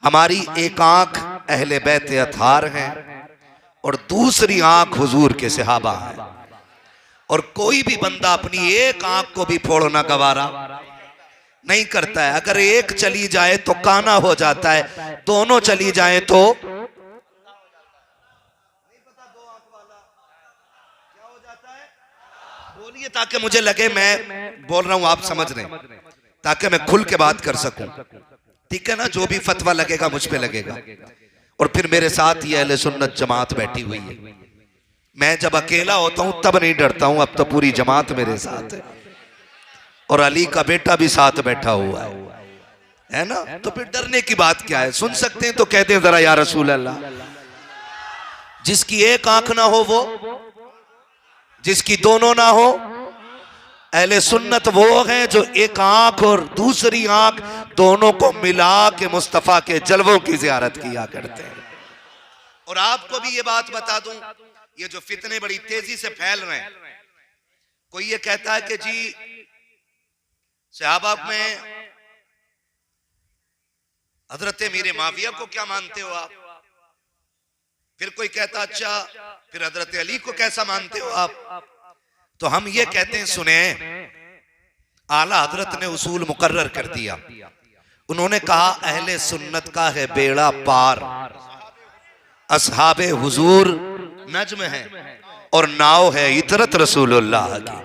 हमारी एक आंख अहले बैत अथहार है और दूसरी आंख हुजूर के सहाबा है। और कोई भी बंदा अपनी एक आंख को भी फोड़ना गवारा नहीं करता है। अगर एक चली जाए तो काना हो जाता है, दोनों चली जाए तो बोलिए ताकि मुझे लगे मैं बोल रहा हूं, आप समझ रहे हैं, ताकि मैं खुल के बात कर सकूं। ठीक है ना, जो भी फतवा लगेगा मुझ पे लगेगा। और फिर मेरे साथ ये अहले सुन्नत जमात बैठी हुई है। मैं जब अकेला होता हूं तब नहीं डरता हूं, अब तो पूरी जमात मेरे साथ है और अली का बेटा भी साथ बैठा हुआ है ना। तो फिर डरने की बात क्या है? सुन सकते हैं तो कहते हैं जरा या रसूल अल्लाह। जिसकी एक आंख ना हो वो, जिसकी दोनों ना हो, अहले सुन्नत वो हैं जो एक आंख और दूसरी आंख दोनों को मिला के मुस्तफा के जलवों की जियारत किया करते हैं। और आपको भी ये बात बता दूं, ये जो फितने बड़ी तेजी से फैल रहे हैं, कोई ये कहता है कि जी सहाबा में हजरत मीर माविया को क्या मानते हो आप? फिर कोई कहता अच्छा फिर हजरत अली को कैसा मानते हो आप? तो हम ये कहते हैं, सुने, आला हजरत ने उसूल मुकर्रर कर दिया। उन्होंने कहा अहले सुन्नत का है बेड़ा पार, असहाबे हुजूर नज्म है और नाव है इतरत रसूलुल्लाह की।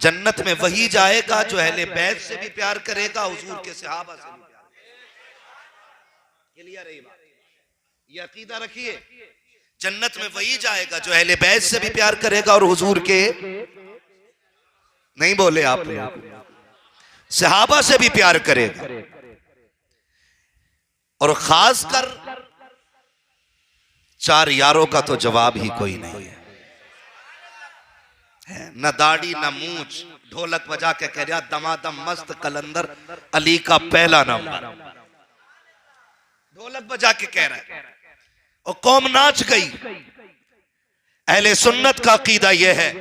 जन्नत में वही जाएगा जो अहले बैत से भी प्यार करेगा, हुजूर के सहाबा से भी प्यार करेगा। ये लिया रही बात, ये अकीदा रखिए। जन्नत में वही जाएगा जो अहले बैत से भी प्यार करेगा और हुजूर के, नहीं बोले आप, सहाबा से भी प्यार करेगा। और खासकर चार यारों का तो जवाब ही कोई नहीं है। न दाढ़ी न मूंछ, ढोलक बजा के कह रहा दमादम मस्त कलंदर अली का पहला नंबर, ढोलक बजा के कह रहा है और कौम नाच गई। अहले सुन्नत का अकीदा यह है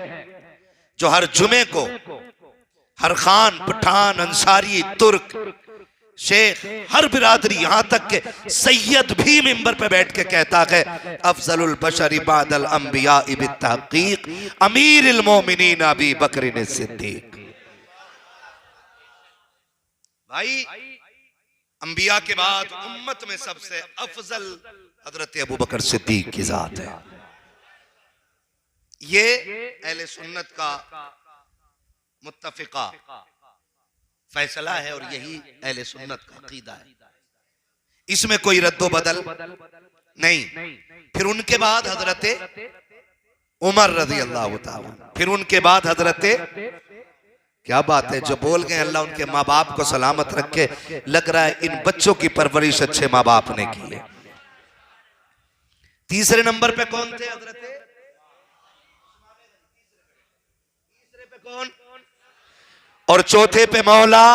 जो हर जुमे को हर खान, पठान, अंसारी, तुर्क, शेख, हर बिरादरी, यहां तक के सैयद भी मिंबर पे बैठ के कहता है अफजलुल बशरी बादल अंबिया बित्तहकीक अमीरुल मोमिनीन अबी बकर सिद्दीक। भाई अंबिया के बाद उम्मत में सबसे अफजल हजरत अबू बकर सिद्दीक की जात है। ये अहले सुन्नत का मुत्तफिका फैसला है और यही अहले सुन्नत का अकीदा है। इसमें कोई रद्दो बदल नहीं। फिर उनके बाद हजरत उमर रज़ी अल्लाह ताला, फिर उनके बाद हजरत, क्या बात है जो बोल गए, अल्लाह उनके माँ बाप को सलामत रखे। लग रहा है इन बच्चों की परवरिश अच्छे माँ बाप ने की है। तीसरे नंबर पे कौन थे हजरत? तीसरे पे कौन? और चौथे पे मौला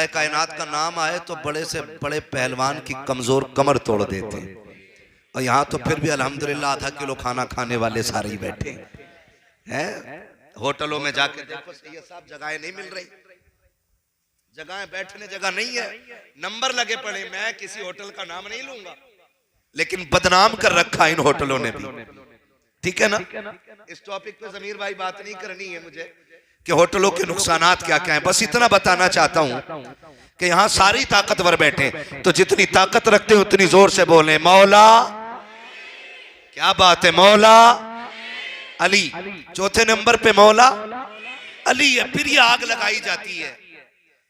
कायनात का नाम आए तो बड़े से बड़े पहलवान की कमजोर कमर तोड़ देते हैं। और यहां तो फिर भी अल्हम्दुलिल्लाह आधा किलो खाना खाने वाले सारे ही बैठे हैं। होटलों में जाके देखो सैयद साहब जगहें नहीं मिल रही, जगह बैठने जगह नहीं है, नंबर लगे पड़े। मैं किसी होटल का नाम नहीं लूंगा, लेकिन बदनाम कर रखा इन होटलों ने भी। ठीक है ना, इस टॉपिक पे जमीर भाई बात नहीं करनी है मुझे कि होटलों के नुकसानात क्या क्या है। बस इतना बताना चाहता हूं कि यहां सारी ताकतवर बैठे, तो जितनी ताकत रखते हैं उतनी जोर से बोले मौला। क्या बात है, मौला अली। चौथे नंबर पे मौला अली है। फिर ये आग लगाई जाती है,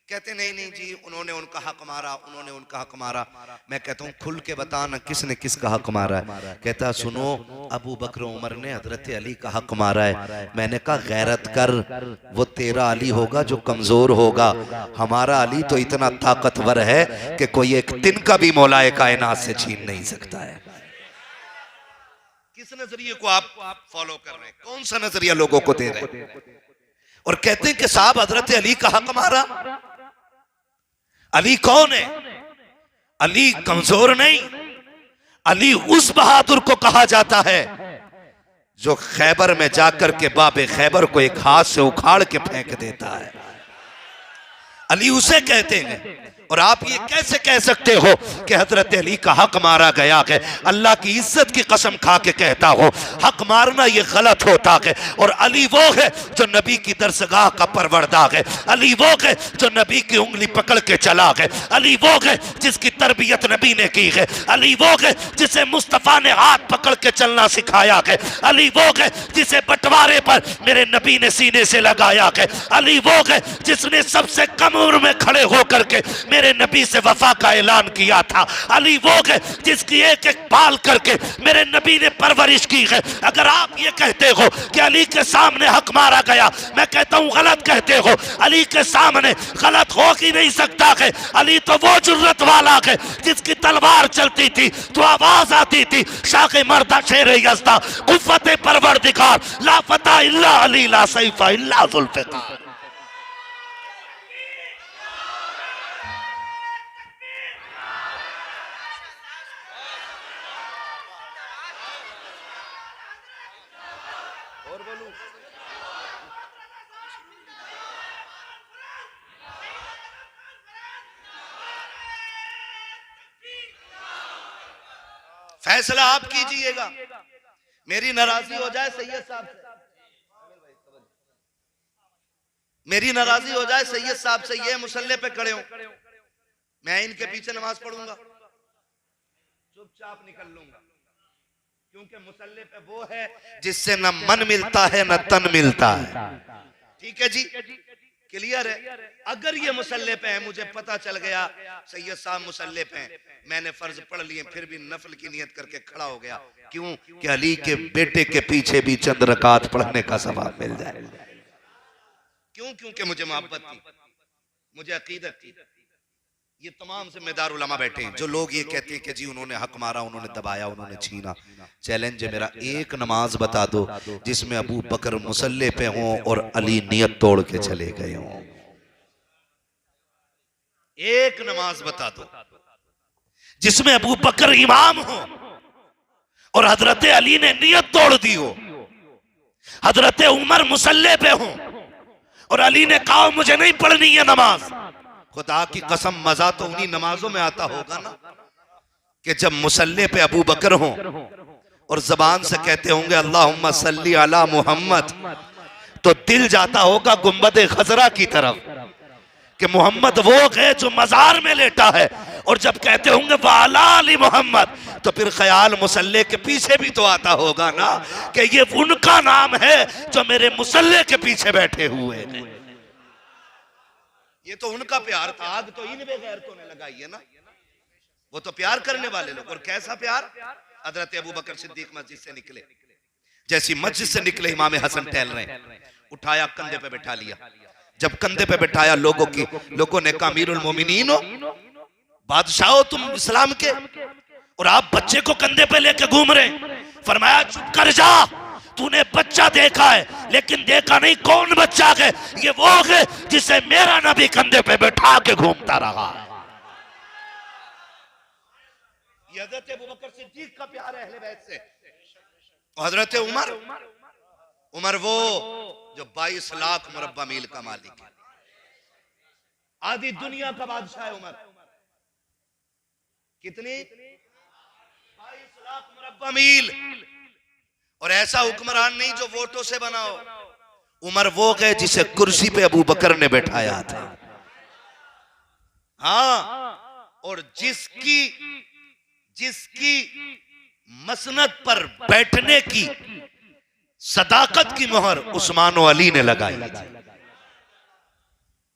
कहते नहीं नहीं जी उन्होंने उनका हक मारा, उन्होंने उनका हक मारा। मैं कहता हूँ खुल के बता ना किसने किसका हक मारा है। कहता सुनो अबू बकर उमर ने हजरत अली का हक मारा है। मैंने कहा गैरत कर, वो तेरा अली होगा जो कमजोर होगा, हमारा अली तो इतना ताकतवर है कि कोई एक तिनका भी मौलाए कायनात से छीन नहीं सकता है। किस नजरिए को आप फॉलो कर रहे हैं? कौन सा नजरिया लोगों को दे रहे हैं? और कहते हैं कि साहब हजरत अली का हक मारा। अली कौन है? अली कमजोर नहीं, अली उस बहादुर को कहा जाता है जो खैबर में जाकर के बाबे खैबर को एक हाथ से उखाड़ के फेंक देता है। अली उसे कहते हैं। और आप ये कैसे कह सकते हो कि हजरत अली का हक मारा गया है? अल्लाह की इज्जत की कसम खा के कहता हो हक मारना ये गलत होता है। और अली वो है जो नबी की दरसगाह का परवरदा है। अली वो है जो नबी की उंगली पकड़ के चला है। अली वो है जिसकी तरबियत नबी ने की है। अली वो है जिसे मुस्तफा ने हाथ पकड़ के चलना सिखाया है। अली वो है जिसे बंटवारे पर मेरे नबी ने सीने से लगाया है। अली वो है जिसने सबसे कम उम्र में खड़े होकर के मेरे नबी से वफा का ऐलान किया था। अली वो है जिसकी एक एक पाल करके मेरे नबी ने परवरिश की है। अगर आप ये कहते हो कि अली के सामने हक मारा गया, मैं कहता हूं गलत कहते हो। अली के सामने गलत हो ही नहीं सकता है। अली तो वो जुर्रत वाला है जिसकी तलवार चलती थी तो आवाज आती थी शाखे मर्दा शेर यज़्दा कुव्वत परवरदिगार ला फता इल्ला अली ला सैफा इल्ला जुल्फ़िकार। फैसला आप कीजिएगा। मेरी नाराजगी हो जाए सैयद साहब से, मेरी नाराजगी हो जाए सैयद साहब से, ये मुसल्ले पे खड़े हो, मैं इनके पीछे नमाज पढ़ूंगा, चुपचाप निकल लूंगा। क्योंकि मुसल्ले पे वो है जिससे न मन मिलता है न तन मिलता है। ठीक है जी, क्लियर है। अगर ये मुसल्ले पे है, मुझे पता चल गया सैयद साहब मुसल्ले पे हैं, मैंने फर्ज पढ़ लिए, फिर भी नफल की नियत करके खड़ा हो गया। क्यों? कि अली के बेटे के पीछे भी चंद रकात पढ़ने का सवाब मिल जाए। क्यों? क्योंकि मुझे मोहब्बत थी, मुझे अकीदत थी। ये तमाम जिम्मेदार उलमा बैठे हैं जो लोग ये कहते हैं कि जी उन्होंने हक मारा, उन्होंने दबाया, उन्होंने छीना। चैलेंज है मेरा, एक नमाज बता दो जिसमें अबू बकर मुसल्ले पे हों और अली नियत तोड़ के चले गए हों। एक नमाज बता दो जिसमें अबू बकर इमाम हो और हजरत अली ने नियत तोड़ दी हो। हजरत उमर मुसल्ले पे हो और अली ने कहा मुझे नहीं पढ़नी है नमाज। खुदा की कसम मजा तो उन्हीं नमाजों में आता होगा ना कि जब मुसल्ले पे अबू बकर हो और जबान से कहते होंगे अल्लाहुम्मा सल्ली अला मुहम्मद, तो दिल जाता होगा गुंबद खजरा की तरफ कि मोहम्मद वो है जो मजार में लेटा है। और जब कहते होंगे वाला अली मोहम्मद, तो फिर ख्याल मुसल्ले के पीछे भी तो आता होगा ना कि ये उनका नाम है जो मेरे मुसल्ले के पीछे बैठे हुए हैं। ये तो उनका प्यार था, आग तो इन बेगैरतों ने लगाई है ना। वो तो प्यार करने वाले लोग। और कैसा प्यार? हजरत अबू बकर सिद्दीक मस्जिद से निकले, जैसी मस्जिद से निकले इमाम हसन टहल रहे, उठाया कंधे पे बैठा लिया। जब कंधे पे बैठाया लोगों ने कहा अमीरुल मोमिनीन हो, बादशाह हो तुम इस्लाम के, और आप बच्चे को कंधे पे लेके घूम रहे। फरमाया चुप कर जा, तूने बच्चा देखा है लेकिन देखा नहीं कौन बच्चा है। ये वो है जिसे मेरा नबी कंधे पे बैठा के घूमता रहा। ये हजरत अबू बकर सिद्दीक का प्यार है अहले बैत से। हजरत उमर वो जो 22 लाख मुरब्बा मील का मालिक है, आधी दुनिया का बादशाह है उमर। कितनी? 22 लाख मुरब्बा मील। और ऐसा हुक्मरान नहीं जो वोटों से बना हो। उमर वो है जिसे कुर्सी पे अबू बकर ने बैठाया था। हाँ, और जिसकी मसनद पर बैठने की सदाकत की मोहर उस्मान और अली ने लगाई थी।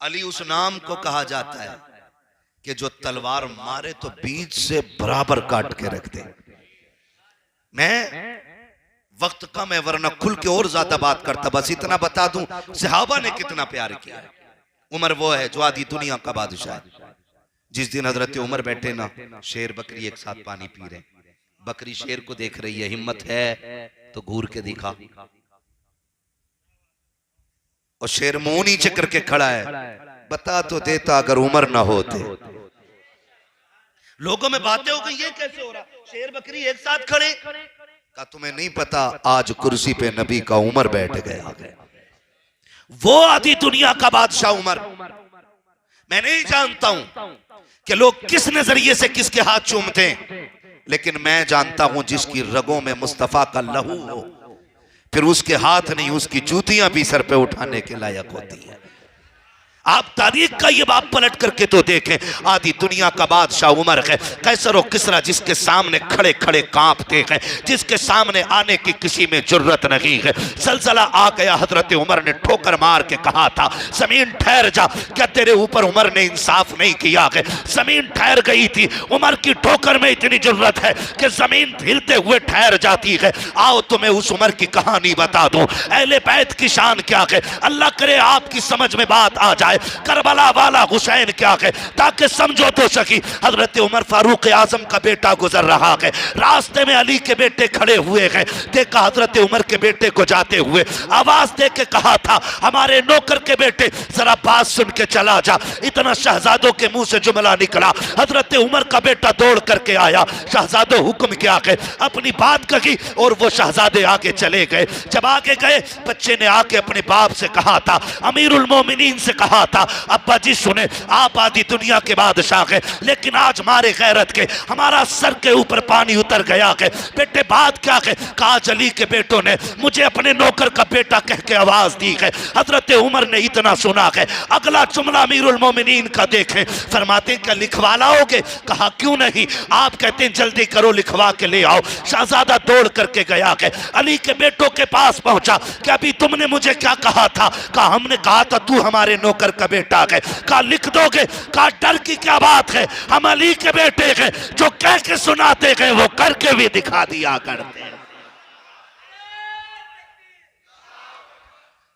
अली उस नाम को कहा जाता है कि जो तलवार मारे तो बीच से बराबर काट के रख दे। मैं वक्त कम है वरना खुल के और ज्यादा बात करता, बस इतना बता दूं सहाबा ने कितना प्यार किया है। उमर वो है जो आधी दुनिया का बादशाह है। जिस दिन हजरत उमर बैठे ना, शेर बकरी एक साथ पानी पी रहे। बकरी शेर को देख रही है, हिम्मत है तो घूर के दिखा, और शेर मुंह नीचे करके खड़ा है। बता तो देता अगर उमर ना होते। लोगों में बातें हो गई, ये कैसे हो रहा, शेर बकरी एक साथ खड़े। का तुम्हें नहीं पता आज कुर्सी पे नबी का उमर बैठ गया। वो आधी दुनिया का बादशाह उमर मैं नहीं जानता हूं कि लोग किस नजरिए से किसके हाथ चूमते हैं, लेकिन मैं जानता हूं जिसकी रगों में मुस्तफा का लहू हो, फिर उसके हाथ नहीं उसकी जूतियां भी सर पे उठाने के लायक होती है। आप तारीख का ये बाप पलट करके तो देखें, आधी दुनिया का बादशाह उमर है, कैसर और किसरा जिसके सामने खड़े खड़े कांपते हैं, जिसके सामने आने की किसी में जुर्रत नहीं है। जलजला आ गया, हजरत उमर ने ठोकर मार के कहा था जमीन ठहर जा। क्या तेरे ऊपर उमर ने इंसाफ नहीं किया है? जमीन ठहर गई थी, उमर की ठोकर में इतनी जुर्रत है कि जमीन हिलते हुए ठहर जाती है। आओ तुम्हें उस उमर की कहानी बता दूं, अहले बैत की शान क्या है, अल्लाह करे आपकी समझ में बात आ जाए। करबला वाला हुसैन क्या है, ताकि समझो तो सकी। हजरत उमर फारूक आजम का बेटा गुजर रहा है, रास्ते में अली के बेटे खड़े हुए हैं, देखा हजरत उमर के बेटे को जाते हुए, आवाज दे के कहा था हमारे नौकर के बेटे जरा बात सुन के चला जा। इतना शहजादों के मुंह से जुमला निकला, हजरत उमर का बेटा दौड़ करके आया, शहजादो हुक्म क्या है, अपनी बात कही और वो शहजादे आगे चले गए। जब आगे गए, बच्चे ने आके अपने बाप से कहा था, अमीरुल मोमिनीन से कहा था अब्बा जी सुने, आप आधी दुनिया के बादशाह हैं, लेकिन आज मारे गैरत के हमारा सर के ऊपर पानी उतर गया है। बेटे बात क्या है? कहा अली के बेटों ने मुझे अपने नौकर का बेटा कह के आवाज दी है। हजरत उमर ने इतना सुना है, अगला जुमला अमीरुल मोमिनीन का देखें, फरमाते क्या लिखवा लाओगे? कहा क्यों नहीं, आप कहते हैं जल्दी करो लिखवा के ले आओ। शहजादा दौड़ करके गया है, अली के बेटों के पास पहुंचा, क्या अभी तुमने मुझे क्या कहा था? कहा हमने कहा था तू हमारे नौकर का बेटा है। कहा लिख दोगे? कहा डर की क्या बात है, हम अली के बेटे हैं, जो कह के सुनाते हैं वो करके भी दिखा दिया करते हैं।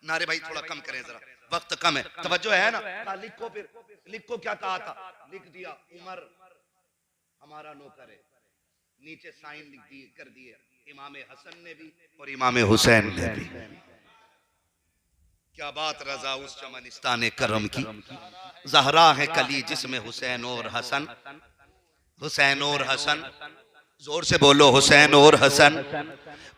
नारे भाई थोड़ा कम करें जरा, वक्त कम है, तवज्जो है ना? कहा लिखो, फिर लिखो क्या कहा था? लिख दिया उमर हमारा नौकर है, नीचे साइन लिख दिए कर दिए, इमाम हसन ने भी और इमाम हुसैन ने भी। क्या बात रजा उस चमनिस्तान करम की, जहरा है कली जिसमें हुसैन और हसन, हुसैन और हसन, जोर से बोलो हुसैन और हसन।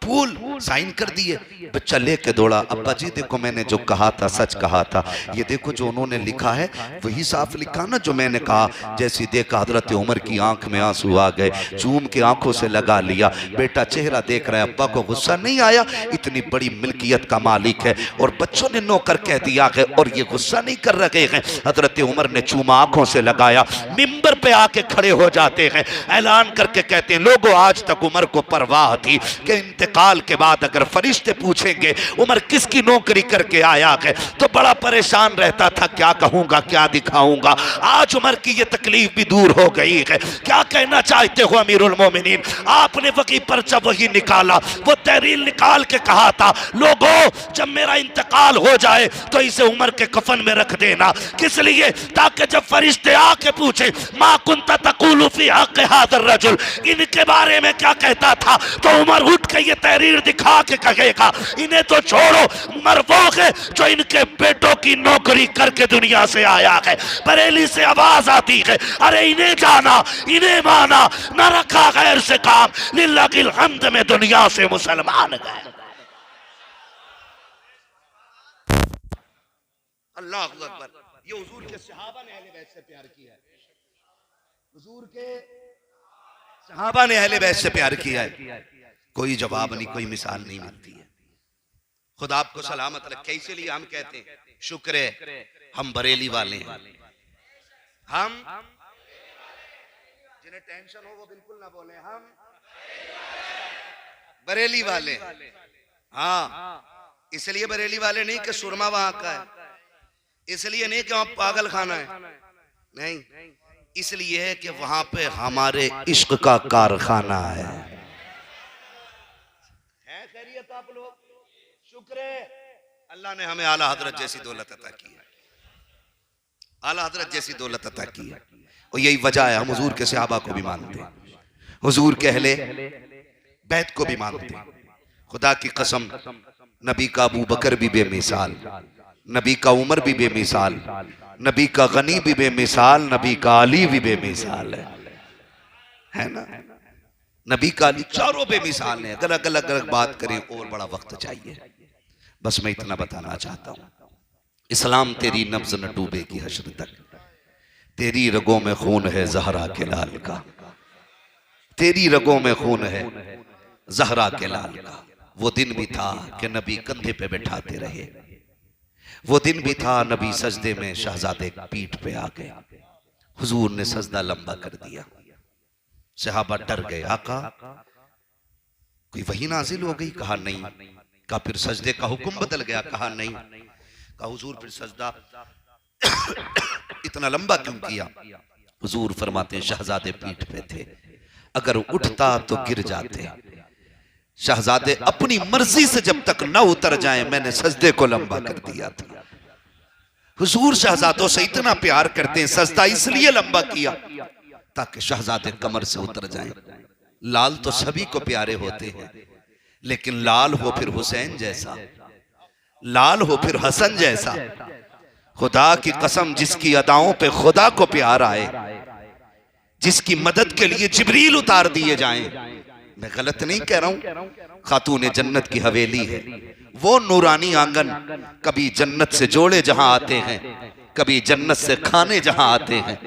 फूल साइन कर दिए, बच्चा लेके दौड़ा, अब्बा जी देखो मैंने जो कहा था सच कहा था, ये देखो जो उन्होंने लिखा है वही साफ लिखा ना जो मैंने कहा। जैसी देखा हजरत उमर की आंख में आंसू आ गए, चूम के आंखों से लगा लिया। बेटा चेहरा देख रहा है, अब्बा को गुस्सा नहीं आया, इतनी बड़ी मिल्कियत का मालिक है और बच्चों ने नौकर कह दिया है और ये गुस्सा नहीं कर रहे हैं। हजरत उमर ने चूमा आंखों से लगाया, मिंबर पे आके खड़े हो जाते हैं, ऐलान करके कहते हैं लोगों आज तक उमर को परवाह थी कि इंतकाल के बाद अगर फरिश्ते पूछेंगे उमर किसकी नौकरी करके आया है तो बड़ा परेशान रहता था, क्या कहूंगा क्या दिखाऊंगा। आज उमर की ये तकलीफ भी दूर हो गई है। क्या कहना चाहते हो अमीरुल मोमिनीन? आपने वही पर्चा वही निकाला, वो तहरीर निकाल के कहा था लोगों जब मेरा इंतकाल हो जाए तो इसे उमर के कफन में रख देना। किस लिए? ताकि जब फरिश्ते आके पूछे मा कुंता तक़ूलु फी हक़्क़ि हाज़ा रजुल, इनके बारे में क्या कहता था, तो उमर उठ के ये तहरीर दिखा के कहेगा इन्हें तो छोड़ो, उमर वो है जो इनके बेटों की नौकरी करके दुनिया से आया है। बरेली से आवाज आती है अरे इन्हें जाना इन्हें माना, न रखा गैर से काम, लिल्लाहिल हम्द में दुनिया से मुसलमान गए। अल्लाह अकबर। ये हुजूर के सहाबा ने अहले बैत से प्यार किया है, हुजूर के सहाबा ने अहले बैत से प्यार किया है। कोई जवाब नहीं, कोई मिसाल नहीं मिलती है। खुदा आपको सलामत रखे। इसीलिए हम कहते हैं शुक्र है हम बरेली वाले हैं। हम जिन्हें टेंशन हो वो बिल्कुल ना बोले, हम बरेली वाले। हाँ, इसलिए बरेली वाले नहीं कि सुरमा वहां का है, इसलिए नहीं कि वहां पागल खाना है, नहीं, इसलिए है कि वहां पे हमारे इश्क का कारखाना है। खैरियत आप लोग? शुक्र है अल्लाह ने हमें आला हजरत जैसी दौलत अता की है, आला हजरत जैसी दौलत अता की है। और यही वजह है हम हुजूर के सहाबा को भी मानते हैं, हुजूर के अहले बैत को भी मानते हैं। खुदा की कसम नबी का अबू बकर भी बेमिसाल, नबी का उमर भी बेमिसाल, नबी का गनी भी बेमिसाल, नबी का अली भी बेमिसाल है ना? नबी का अली चारों बेमिसाल है। अगर अलग अलग बात करें और बड़ा वक्त चाहिए, बस मैं इतना बताना चाहता हूं, इस्लाम तेरी नब्ज न डूबेगी हश्र तक, तेरी रगों में खून है जहरा के लाल का, तेरी रगों में खून है जहरा के लाल का। वो दिन भी था कि नबी कंधे पे बैठाते रहे, वो दिन भी था नबी सजदे में शहजादे पीठ पे आ गए। हुजूर ने सजदा लंबा कर दिया, सहाबा डर गए, आका कोई वही नाजिल हो गई? कहा नहीं। कहा फिर सजदे का हुक्म बदल गया? कहा नहीं। कहा हुजूर फिर सजदा इतना लंबा क्यों किया? हुजूर फरमाते हैं शहजादे पीठ पे थे, अगर उठता तो गिर जाते। शहजादे अपनी मर्जी से जब तक न उतर जाएं, मैंने सजदे को लंबा कर दिया था। हुजूर शहजादों से इतना प्यार करते हैं, सजदा इसलिए लंबा किया ताकि शहजादे कमर से उतर जाएं। लाल तो सभी को प्यारे होते हैं, लेकिन लाल हो फिर हुसैन जैसा, लाल हो फिर हसन जैसा। खुदा की कसम, जिसकी अदाओं पे खुदा को प्यार आए, जिसकी मदद के लिए जिब्रील उतार दिए जाएं, मैं गलत नहीं कह रहा हूं, खातून जन्नत की हवेली है वो नूरानी आंगन। कभी जन्नत से जोड़े जहां आते हैं, कभी जन्नत से खाने जहां आते हैं,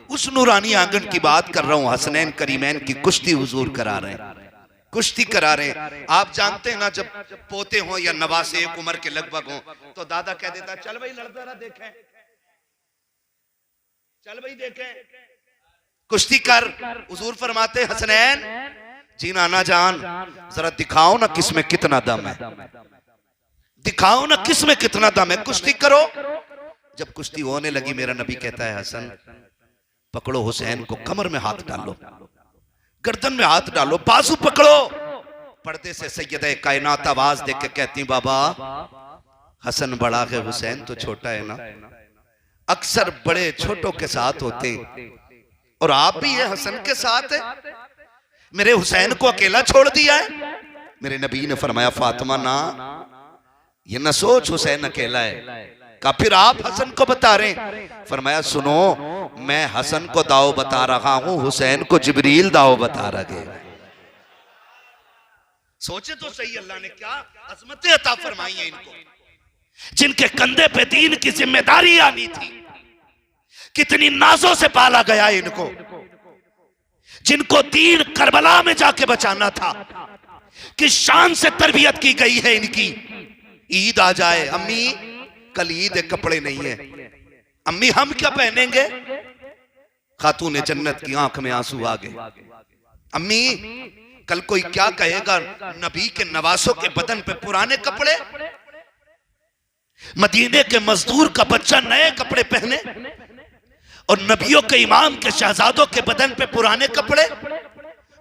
उस नूरानी आंगन की बात कर रहा हूं। हसनैन करीमैन की कुश्ती हुजूर करा रहे हैं, कुश्ती करा रहे हैं। आप जानते हैं ना, जब पोते हो या नवासे एक उम्र के लगभग हो तो दादा कह देता चल भाई लड़ता रहा, देखें, चल भाई देखें, कुश्ती कर। हुजूर फरमाते हसनैन जी नाना जान जरा दिखाओ ना किसमें कितना दम है, दिखाओ ना किसमें कितना दम है, कुश्ती करो। जब कुश्ती होने लगी मेरा नबी कहता है हसन पकड़ो हुसैन को, कमर में हाथ डालो, गर्दन में हाथ डालो, बाजू पकड़ो। पर्दे से सैयदा कायनात आवाज देके कहती बाबा हसन बड़ा है, हुसैन तो छोटा है ना। अक्सर बड़े छोटों के साथ होते और आप भी ये हसन के साथ है, मेरे हुसैन को अकेला छोड़ दिया है। मेरे नबी ने फरमाया फातिमा ना, ये न सोच हुसैन अकेला है। का फिर आप हसन को बता रहे हैं? फरमाया सुनो, मैं हसन को दाव बता रहा हूं, हुसैन को जिब्रील दाव बता रहे। सोचे तो सही, अल्लाह ने क्या अजमतें अता फरमाई है इनको, जिनके कंधे पे दीन की जिम्मेदारी आनी थी। कितनी नाजों से पाला गया इनको, जिनको दीन करबला में जाके बचाना था, किस शान से तरबियत की गई है इनकी। ईद आ जाए, अम्मी कल ईद है, कपड़े नहीं है, अम्मी हम क्या पहनेंगे? खातून जन्नत की आंख में आंसू आ गए। अम्मी कल कोई क्या कहेगा, नबी के नवासों के बदन पे पुराने कपड़े, मदीने के मजदूर का बच्चा नए कपड़े पहने और नबियों के इमाम के शहजादों के बदन पे पुराने कपड़े।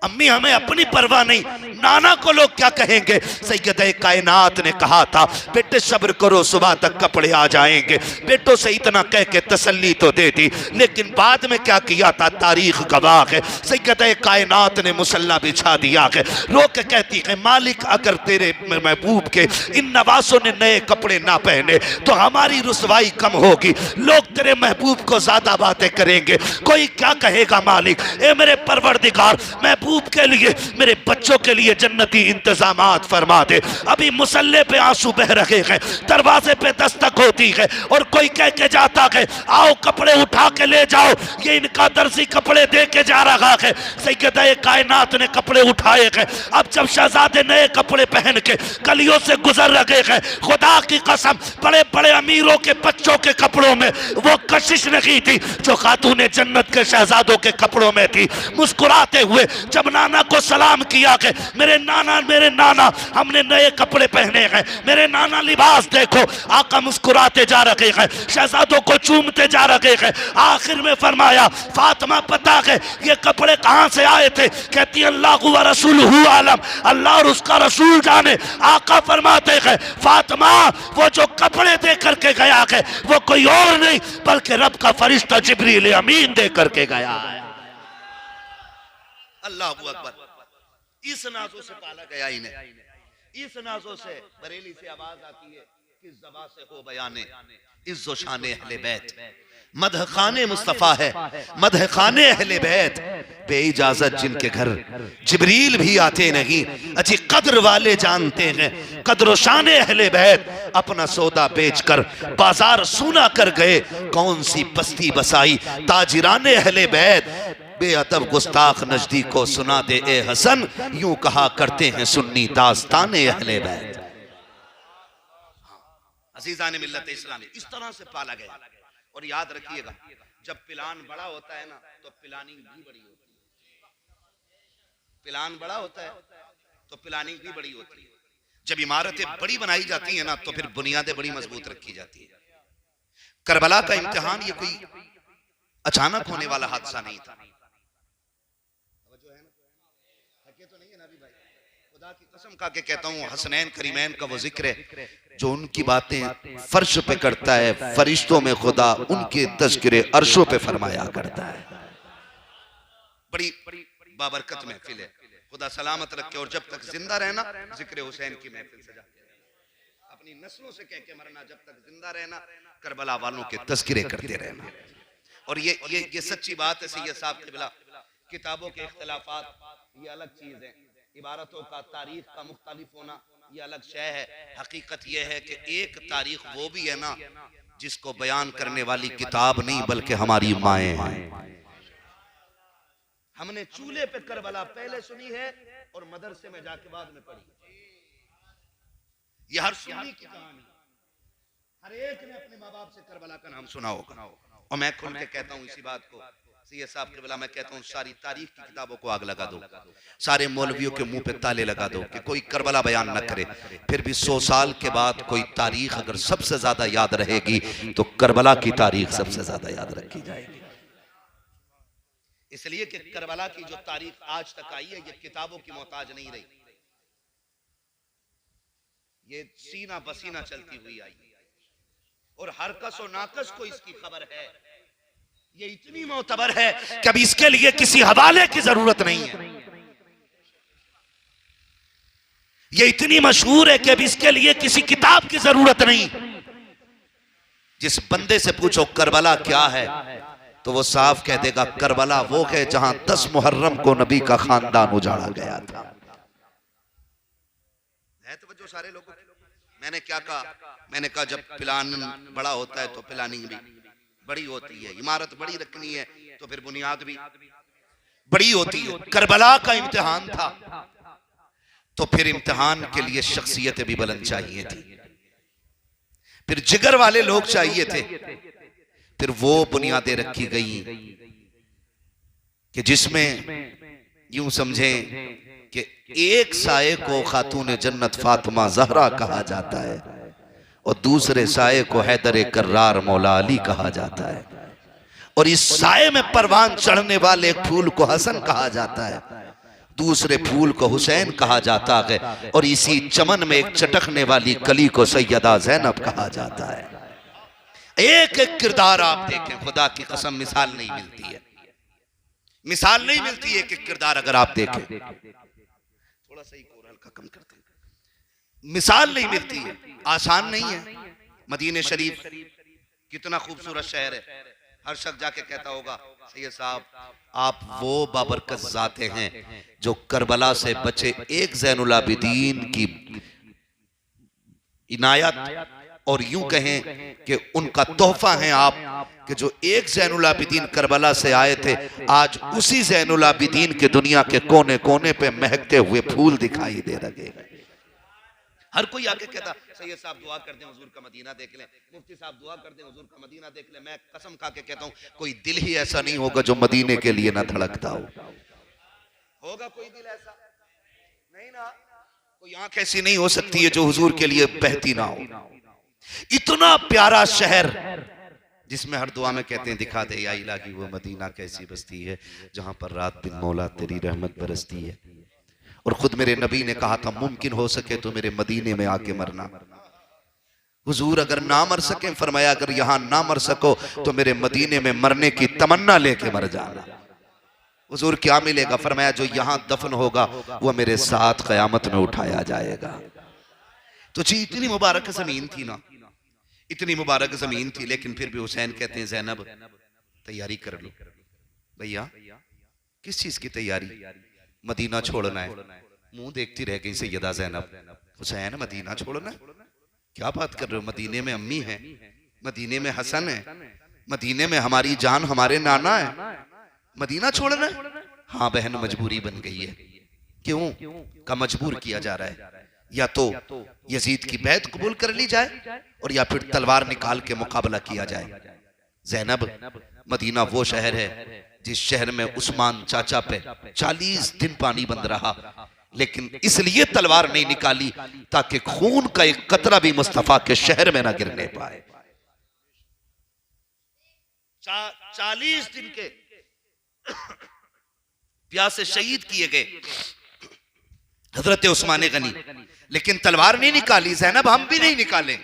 अम्मी हमें अपनी परवाह नहीं, नाना को लोग क्या कहेंगे। सैयद कायनात ने कहा था बेटे सब्र करो, सुबह तक कपड़े आ जाएंगे। बेटों से इतना कह के तसल्ली तो दे दी, लेकिन बाद में क्या किया था तारीख गवाह है। सैयद कायनात ने मुसल्ला बिछा दिया है, रो के कहती है मालिक अगर तेरे महबूब के इन नवासों ने नए कपड़े ना पहने तो हमारी रुसवाई कम होगी, लोग तेरे महबूब को ज्यादा बातें करेंगे। कोई क्या कहेगा मालिक, ए मेरे परवरदिगार महबूब के लिए, मेरे बच्चों के लिए जन्नती इंतजामात फरमा दे। अभी मुसल्ले पे आंसू बह रहे हैं, दरवाजे पे दस्तक होती है और कोई कह के जाता है आओ कपड़े उठा के ले जाओ, ये इनका दर्जी कपड़े दे के जा रहा है। सैयद कायनात ने कपड़े उठाए हैं। अब जब शहजादे नए कपड़े पहन के गलियों से गुजर रहे हैं, खुदा की कसम बड़े बड़े अमीरों के बच्चों के कपड़ों में वो कशिश नहीं थी जो खातून जन्नत के शहजादों के कपड़ों में थी। मुस्कुराते हुए जब नाना को सलाम किया कि मेरे नाना हमने नए कपड़े पहने हैं, मेरे नाना लिबास देखो। आका मुस्कुराते जा रहे हैं, शहजादों को चूमते जा रहे हैं। आखिर में फरमाया फातिमा पता है ये कपड़े कहां से आए थे? कहती अल्लाह व रसूलुहु आलम, अल्लाह और उसका रसूल जाने। आका फरमाते हैं फातिमा वो जो कपड़े दे करके गया है वो कोई और नहीं बल्कि रब का फरिश्ता जिब्रील अमीन दे करके गया है। अल्लाह अकबर। इस नाजों से पाला गया इन्हें, इस नाजों से बरेली से आवाज आती है किस ज़बान से हो बयाने इज्जो शान अहले बैत। मदह खाने मुस्तफा है, मदह खाने अहले बैत। बेइजाजत जिनके घर जिब्रील भी आते नहीं, अच्छी कद्र वाले जानते हैं कद्र शान अहले बैत, अपना सौदा बेचकर बाजार सूना कर गए, कौन सी बस्ती बसाई ताजिराने अहले बैत, बेअदब गुस्ताख नजदीक को सुना दे ए हसन, यूं कहा करते हैं सुन्नी दास्ताने अहले बैत। अजीजान मिल्लत इस्लामी इस तरह से पाला गया। और याद रखिएगा, जब प्लान बड़ा होता है ना तो प्लानिंग भी बड़ी होती है। प्लान बड़ा होता है तो प्लानिंग भी बड़ी होती है। जब इमारतें बड़ी बनाई जाती हैं ना तो फिर बुनियादें बड़ी मजबूत रखी जाती है। करबला का इम्तिहान ये कोई अचानक होने वाला हादसा नहीं था। खुदा की कसम खा के कहता हूँ, हसनैन करीमैन का वो जिक्र है जो उनकी बातें फर्श पे करता है, फरिश्तों में खुदा उनके तज़किरे अर्शों पे फरमाया करता है। बड़ी बाबरकत महफिल है, खुदा सलामत रखे। और जब तक जिंदा रहना जिक्र हुसैन की महफिल सजाते रहना, अपनी नस्लों से कह के मरना, जब तक जिंदा रहना करबला वालों के तज़किरे करते रहना। और ये सच्ची बात है। सैयद साहब क़िबला, किताबों के इख्तिलाफात ये अलग चीज है, इबारतों का तारीख का मुख्तलिफ होना ये अलग शय है। हकीकत यह है कि एक तारीख वो भी है ना जिसको बयान करने वाली किताब नहीं बल्कि हमारी माएँ हैं। हमने चूल्हे पे करबला पहले सुनी है और मदरसे में जाके बाद में पढ़ी। यह हर सुन्नी की कहानी, हर एक ने अपने माँ बाप से करबला का नाम सुना होगा। और मैं खुल के कहता हूँ इसी बात को, सैयद साहब क़िबला, मैं कहता हूँ सारी तारीख की किताबों को आग लगा दो, सारे मौलवियों के मुंह पे ताले लगा दो कि कोई करबला बयान न करे। फिर भी 100 साल के बाद कोई तारीख अगर सबसे ज्यादा याद रहेगी तो करबला की तारीख सबसे ज्यादा याद रखी जाएगी। इसलिए कि करबला की जो तारीख आज तक आई है ये किताबों की मोहताज नहीं रही, ये सीना बसीना चलती हुई आई। और हर कस और नाकस को इसकी खबर है। ये इतनी मोतबर है कि अब इसके लिए किसी हवाले की जरूरत नहीं है। ये इतनी मशहूर है कि अब इसके लिए किसी किताब की जरूरत नहीं। जिस बंदे से पूछो करबला क्या है तो वो साफ कह देगा करबला वो है जहां 10 मुहर्रम को नबी का खानदान उजाड़ा गया था। है तो जो सारे लोगों, मैंने क्या कहा, मैंने कहा जब प्लान बड़ा होता है तो प्लानिंग भी बड़ी होती है। इमारत बड़ी रखनी है तो फिर बुनियाद भी बड़ी होती है। करबला का इम्तिहान था तो फिर इम्तिहान के लिए शख्सियतें भी बुलंद चाहिए थी, फिर जिगर वाले लोग चाहिए थे, फिर वो बुनियादें रखी गई कि जिसमें यूं समझें कि एक साये को खातून जन्नत फातिमा ज़हरा कहा जाता है और दूसरे साये को हैदर कर्रार मौला अली कहा जाता है, और इस साये में परवान चढ़ने वाले एक फूल को हसन कहा जाता है, दूसरे फूल को हुसैन कहा जाता है, और इसी चमन में एक चटकने वाली कली को सैयदा ज़ैनब कहा जाता है। एक एक किरदार आप देखें, खुदा की कसम मिसाल नहीं मिलती है, मिसाल नहीं मिलती है। एक एक किरदार अगर आप देखें, थोड़ा सा कोरल का कम करते हैं, मिसाल नहीं मिलती है। आसान नहीं है। मदीने शरीफ कितना खूबसूरत शहर है, हर शख्स जाके कहता होगा सैयद साहब आप वो बाबरकत जाते हैं जो करबला से बचे एक ज़ैनुल आबिदीन की इनायत, और यूं कहें कि उनका तोहफा हैं आप, कि जो एक ज़ैनुल आबिदीन करबला से आए थे, आज उसी ज़ैनुल आबिदीन के दुनिया के कोने कोने पे महकते हुए फूल दिखाई दे रहे। हर कोई आके कहता सैयद साहब दुआ कर दें हुजूर का मदीना देख लें, मुफ्ती साहब दुआ कर दें हुजूर का मदीना देख लें। मैं कसम खा के कहता हूं कोई दिल ही ऐसा नहीं होगा जो मदीने के लिए ना धड़कता हो। होगा कोई दिल ऐसा नहीं ना, कोई आंख ऐसी नहीं हो सकती है जो हुजूर के लिए बहती ना हो। इतना प्यारा शहर जिसमें हर दुआ में कहते हैं दिखा दे या इलाही वो मदीना कैसी बस्ती है जहां पर रात दिन मौला तेरी रहमत बरसती है। और खुद मेरे नबी ने कहा था मुमकिन हो सके तो मेरे मदीने में आके मरना। हुजूर अगर ना मर सके, फरमाया अगर यहां ना मर सको तो मेरे मदीने में मरने की तमन्ना लेके मर जाना। हुजूर क्या मिलेगा? फरमाया जो यहां दफन होगा वो मेरे साथ क़यामत में उठाया जाएगा। तो जी इतनी मुबारक जमीन थी ना, इतनी मुबारक जमीन थी, लेकिन फिर भी हुसैन कहते हैं ज़ैनब तैयारी कर लो भैया, किस चीज की तैयारी? मदीना छोड़ना है। मुंह देखती रह गई सैयदा ज़ैनब। हुसैन मदीना छोड़ना है? क्या बात कर रहे हो? मदीने में अम्मी है, मदीने में हसन है, मदीने में हमारी जान हमारे नाना है, मदीना छोड़ना है? हाँ बहन, मजबूरी बन गई है। क्यों का मजबूर किया जा रहा है? या तो यजीद की बैत कबूल कर ली जाए और या फिर तलवार निकाल के मुकाबला किया जाए। ज़ैनब, मदीना वो शहर है जिस शहर में उस्मान चाचा पे 40 दिन पानी बंद रहा, लेकिन इसलिए तलवार नहीं निकाली ताकि खून का एक कतरा भी मुस्तफा के शहर में ना गिरने पाए। 40 दिन के प्यासे शहीद किए गए हजरत उस्मान गनी, लेकिन तलवार नहीं निकाली। ज़ैनब, हम भी नहीं निकालें।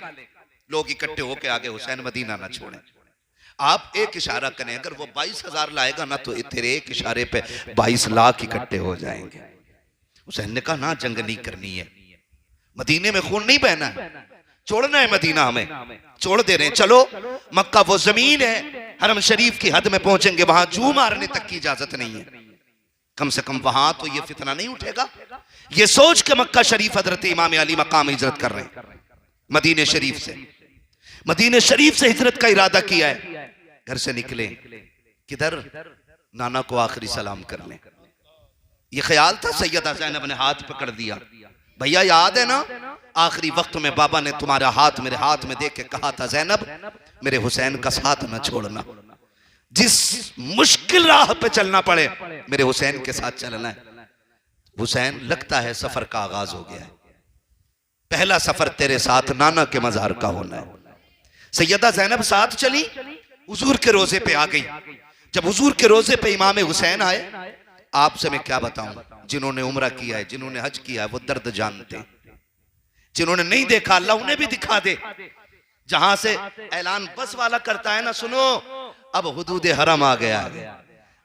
लोग इकट्ठे होके आगे, हुसैन मदीना ना छोड़े। आप एक इशारा करें, अगर वो 22,000 लाएगा ना तो तेरे एक इशारे पे 22 लाख इकट्ठे हो जाएंगे। हुसैन ने कहा ना, जंग नहीं करनी है, मदीने में खून नहीं बहना है, छोड़ना है मदीना, हमें छोड़ दे रहे हैं। चलो, मक्का वो जमीन है, हरम शरीफ की हद में पहुंचेंगे, वहां जू मारने तक की इजाजत नहीं है। कम से कम वहां तो ये फितना नहीं उठेगा। ये सोच के मक्का शरीफ हजरत इमाम अली मकाम हिजरत कर रहे हैं। मदीने शरीफ से, मदीने शरीफ से हिजरत का इरादा किया है। घर से निकले किधर? नाना को आखिरी सलाम कर लें, ये ख्याल था। सैयदा ज़ैनब ने हाथ पकड़ दिया। भैया याद है ना, आखिरी वक्त में बाबा ने तुम्हारा हाथ मेरे हाथ में देख के कहा था, ज़ैनब मेरे हुसैन का साथ न छोड़ना, जिस मुश्किल राह पे चलना पड़े मेरे हुसैन के साथ चलना है। हुसैन, लगता है सफर का आगाज हो गया है, पहला सफर तेरे साथ नाना के मजार का होना है। सैयदा ज़ैनब साथ चली, हुजूर के रोजे पे आ गई। जब हुजूर के रोजे पे इमाम हुसैन आए, आपसे मैं क्या बताऊं, जिन्होंने उम्रा किया है, जिन्होंने हज किया है, वो दर्द जानते। जिन्होंने नहीं देखा, अल्लाह उन्हें भी दिखा दे। जहां से ऐलान बस वाला करता है ना, सुनो अब हुदूद हरम आ गया है,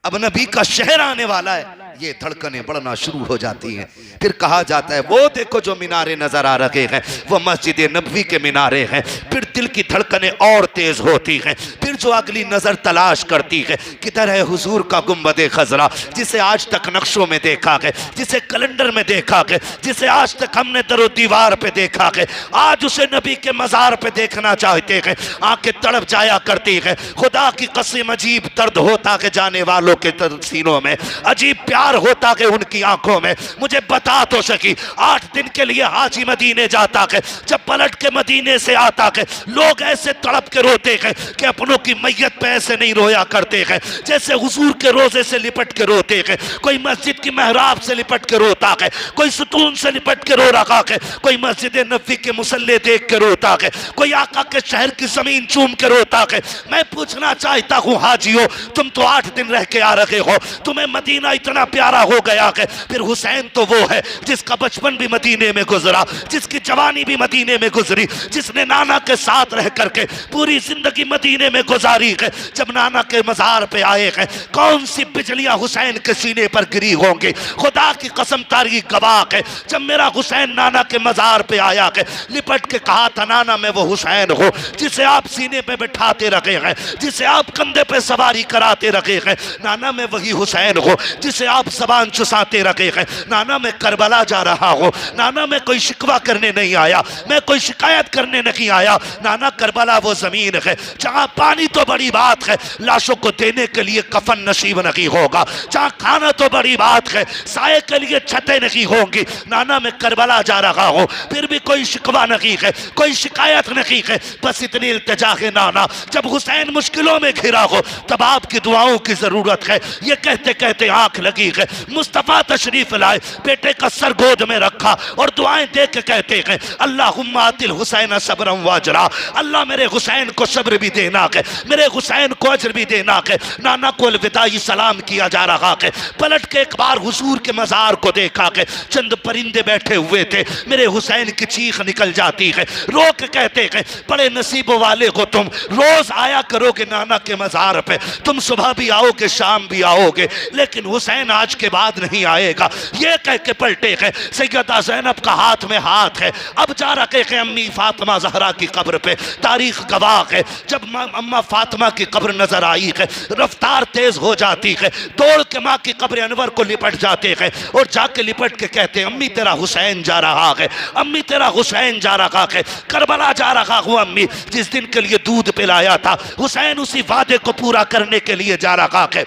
अब नबी का शहर आने वाला है, ये धड़कनें बढ़ना शुरू हो जाती हैं। फिर कहा जाता है, वो देखो जो मीनारे नजर आ रहे हैं, वो मस्जिद नबवी के मीनारे हैं। फिर दिल की धड़कनें और तेज होती हैं। फिर जो अगली नजर तलाश करती है, किधर है हुजूर का गुंबद खजरा, जिसे आज तक नक्शों में देखा है, जिसे कैलेंडर में देखा है, जिसे आज तक हमने दरो दीवार पे देखा है। आज उसे नबी के मजार पे देखना चाहते हैं, आंखें तड़प जाया करती है। खुदा की कसम, अजीब दर्द होता है जाने वालों के सीनों में, अजीब प्यार होता है उनकी आंखों में। मुझे बता तो सकी, 8 दिन के लिए हाजी मदीने जाता है, जब पलट के मदीने से आता है, लोग ऐसे तड़प के रोते हैं कि अपनों की मैयत पे ऐसे नहीं रोया करते हैं जैसे हुजूर के रोजे से लिपट के रोते हैं। कोई मस्जिद की मेहराब से लिपट के रोता है, कोई सुतून से लिपट के रो रखा है, कोई मस्जिद नबी के मुसल्ले देख के रोता है, कोई आका के शहर की जमीन चूम के रोता है। मैं पूछना चाहता हूँ हाजियों, तुम तो 8 दिन रह के आ रहे हो, तुम्हें मदीना इतना प्यारा हो गया है। फिर हुसैन तो वो है जिसका बचपन भी मदीने में गुजरा, जिसकी जवानी भी मदीने में गुजरी, जिसने नाना के साथ रह करके पूरी जिंदगी मदीने में गुजारी है। जब नाना के मजार पे आए हैं, कौन सी बिजलियां हुसैन के सीने पर गिरी होंगी। खुदा की कसम, तारीख गवाह है, जब मेरा हुसैन नाना के मजार पे आया है, लिपट के कहा था, नाना मैं वो हुसैन हूँ जिसे आप सीने पे बैठाते रखे हैं, जिसे आप कंधे पे सवारी कराते रखे हैं। नाना मैं वही हुसैन हूँ जिसे आप जबान चुसाते रखे हैं। नाना मैं करबला जा रहा हूँ। नाना मैं कोई शिकवा करने नहीं आया, मैं कोई शिकायत करने नहीं आया। नाना करबला वो जमीन है जहाँ पानी तो बड़ी बात है, लाशों को देने के लिए कफन नसीब नहीं होगा। जहाँ खाना तो बड़ी बात है, साए के लिए छतें नहीं होंगी। नाना मैं करबला जा रहा हूँ, फिर भी कोई शिकवा नहीं है, कोई शिकायत नहीं है। बस इतनी इल्तिजा है नाना, जब हुसैन मुश्किलों में घिरा हो तब आपकी दुआओं की जरूरत है। ये कहते कहते आंख लगी है। मुस्तफा तशरीफ लाए, बेटे का सर गोद में रखा और दुआएं दे के कहते हैं, अल्लाहुम्मा आतिल हुसैन सब्रम वाजरा, अल्लाह मेरे हुसैन को सब्र भी देना है, मेरे हुसैन को अजर भी देना है। नाना को अलविदाई सलाम किया जा रहा है। पलट के एक बार हुजूर के मजार को देखा है, चंद परिंदे बैठे हुए थे। मेरे हुसैन की चीख निकल जाती है, रो के कहते हैं, बड़े नसीबों वाले हो तुम, रोज आया करोगे नाना के मजार पे, तुम सुबह भी आओगे शाम भी आओगे, लेकिन हुसैन आज के बाद नहीं आएगा। ये कह के पलटे हैं। सैयदा ज़ैनब का हाथ में हाथ है, अब जा रखे हैं अम्मी फातिमा ज़हरा की कब्र पे। तारीख गवाह है, जब अम्मा अम्मा फातिमा की कब्र नजर आई है, रफ्तार तेज हो जाती है, दौड़ के माँ की कब्र अनवर को लिपट जाते हैं और जाके लिपट के कहते हैं अम्मी तेरा हुसैन जा रहा है, अम्मी तेरा हुसैन जा रहा है, करबला जा रहा हूँ अम्मी, जिस दिन के लिए दूध पिलाया था हुसैन उसी वादे को पूरा करने के लिए जा रहा है।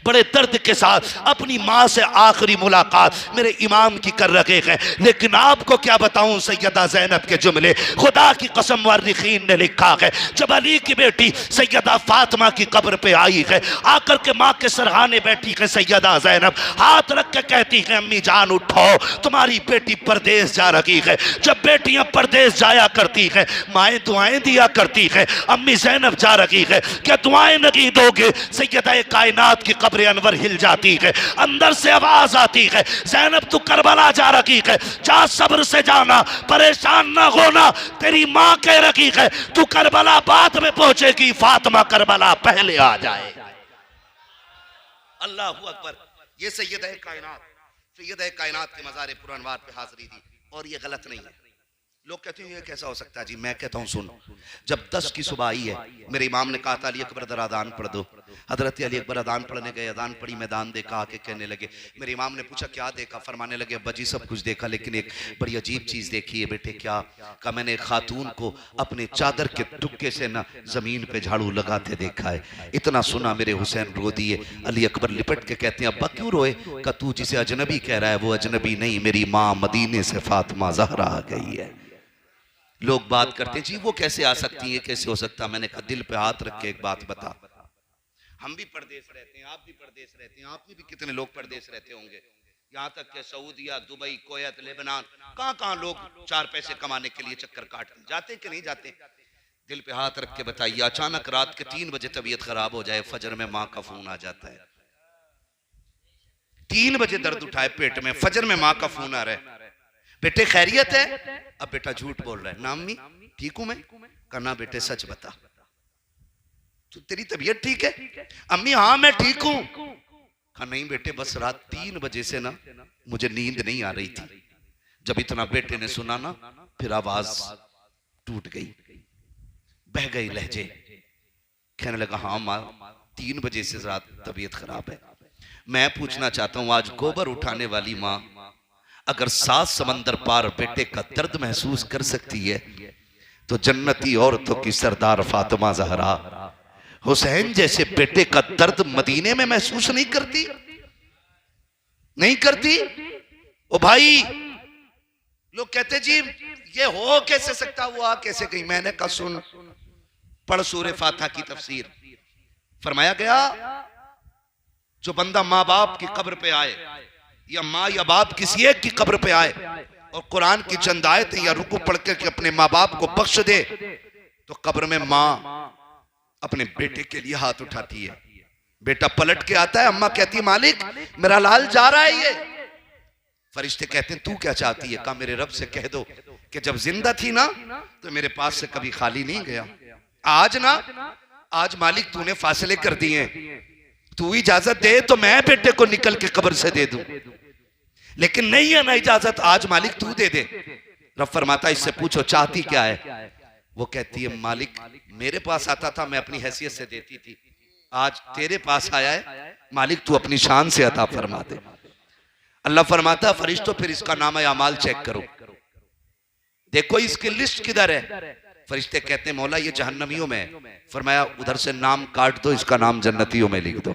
बड़े दर्द के साथ अपनी माँ से आखिरी मुलाकात मेरे इमाम की कर रहे हैं। लेकिन आपको क्या बताऊं सैयदा ज़ैनब के जुमले, खुदा की कसम मुअर्रिखीन ने लिखा है जब अली की बेटी सैयदा फातिमा की कब्र पे आई है, आकर के माँ के सरहाने बैठी है सैयदा ज़ैनब, हाथ रख के कहती है अम्मी जान उठो तुम्हारी बेटी परदेश जा रही है। जब बेटियां परदेश जाया करती है माएँ दुआएं दिया करती है, अम्मी ज़ैनब जा रही है क्या दुआएं नहीं दोगे? सैयदा कायनात की कब्र अनवर हिल जाती है, अंदर से आवाज आती है ज़ैनब तू करबला जा रही है, जा सब्र से जाना, परेशान ना होना, तेरी माँ कह रही है तू करबला बाद में पहुंचेगी, फातिमा करबला पहले आ जाए। अल्लाह हू अकबर। ये सैयदा कायनात के मज़ार पुरअनवार पे हाजिरी दी और ये गलत नहीं है। लोग कहते हैं ये कैसा हो सकता है जी, मैं कहता हूँ सुन, जब 10 की सुबह आई है मेरे इमाम ने कहा था अली अकबर जरा अदान पढ़ दो, हजरत अली अकबर अदान पढ़ने गए, अदान पढ़ी, मैदान देखा, आके कहने लगे, मेरे इमाम ने पूछा क्या देखा? फरमाने लगे अब्बा जी सब कुछ देखा लेकिन एक बड़ी अजीब चीज़ देखी है। बेटे क्या? कहा मैंने एक खातून को अपने चादर के टुक्के से ना जमीन पे झाड़ू लगाते देखा है। इतना सुना मेरे हुसैन रो दिए। अली अकबर लिपट के कहते हैं अब्बा क्यों रोए? का तू जिसे अजनबी कह रहा है वो अजनबी नहीं, मेरी माँ मदीने से फातिमा ज़हरा आ गई है। लोग बात करते जी वो कैसे आ सकती है, कैसे हो सकता? मैंने कहा दिल पे हाथ रख के एक बात बता, हम भी परदेश रहते हैं, आप भी परदेश रहते हैं, आप में भी कितने लोग परदेश रहते होंगे, यहाँ तक कि सऊदिया, दुबई, कोयत, लेबनान, कहाँ कहाँ लोग 4 पैसे कमाने के लिए चक्कर काटते जाते कि नहीं जाते? दिल पे हाथ रख के बताइए, अचानक रात के 3 बजे तबीयत खराब हो जाए, फजर में माँ का फोन आ जाता है, 3 बजे दर्द उठाए पेट में, फजर में माँ का फोन आ रहा है, बेटे खैरियत है? अब बेटा झूठ बोल रहा है, ना अम्मी ठीक हूं मैं। कहना बेटे सच बता, तो तेरी तबीयत ठीक है? अम्मी हाँ मैं ठीक हूं। कहा नहीं बेटे बस रात 3 बजे से ना मुझे नींद नहीं आ रही थी। जब इतना बेटे ने सुना ना फिर आवाज टूट गई, बह गई लहजे, कहने लगा हाँ माँ 3 बजे से रात तबीयत खराब है। मैं पूछना चाहता हूं आज गोबर उठाने वाली माँ अगर 7 समंदर पार बेटे का दर्द महसूस कर सकती है तो जन्नती औरतों की सरदार फातिमा ज़हरा हुसैन जैसे बेटे का दर्द मदीने में महसूस नहीं करती? नहीं करती? ओ भाई लोग कहते जी ये हो कैसे सकता, वो आ कैसे गई? मैंने कहा सुन, पढ़ सूरे फातिहा की तफसीर। फरमाया गया जो बंदा माँ बाप की कब्र पे आए या माँ या बाप किसी एक की कब्र पे आए और कुरान की चंद आयतें या रुकू पढ़ के अपने माँ बाप को बख्श दे तो कब्र में माँ अपने बेटे के लिए हाथ उठाती है। बेटा पलट के आता है, अम्मा कहती है मालिक मेरा लाल जा रहा है। ये फरिश्ते कहते हैं तू क्या चाहती है? कहा मेरे रब से कह दो कि जब जिंदा थी ना तो मेरे पास से कभी खाली नहीं गया, आज मालिक तूने फासले कर दिए, तू इजाजत दे तो मैं बेटे को निकल के कब्र से दे दूं, लेकिन नहीं है ना इजाजत, आज मालिक तू दे दे। रब फरमाता इससे पूछो चाहती क्या है? वो कहती है मालिक मेरे पास आता था मैं अपनी हैसियत से देती थी, आज तेरे पास आया है मालिक तू अपनी शान से अता फरमा दे। अल्लाह फरमाता फरिश्तों फिर इसका नाम अमाल चेक करो, देखो इसकी लिस्ट किधर है? फरिश्ते कहते हैं मौला ये जहन्नमियों में है। फरमाया उधर से नाम काट दो, इसका नाम जन्नतियों में लिख दो।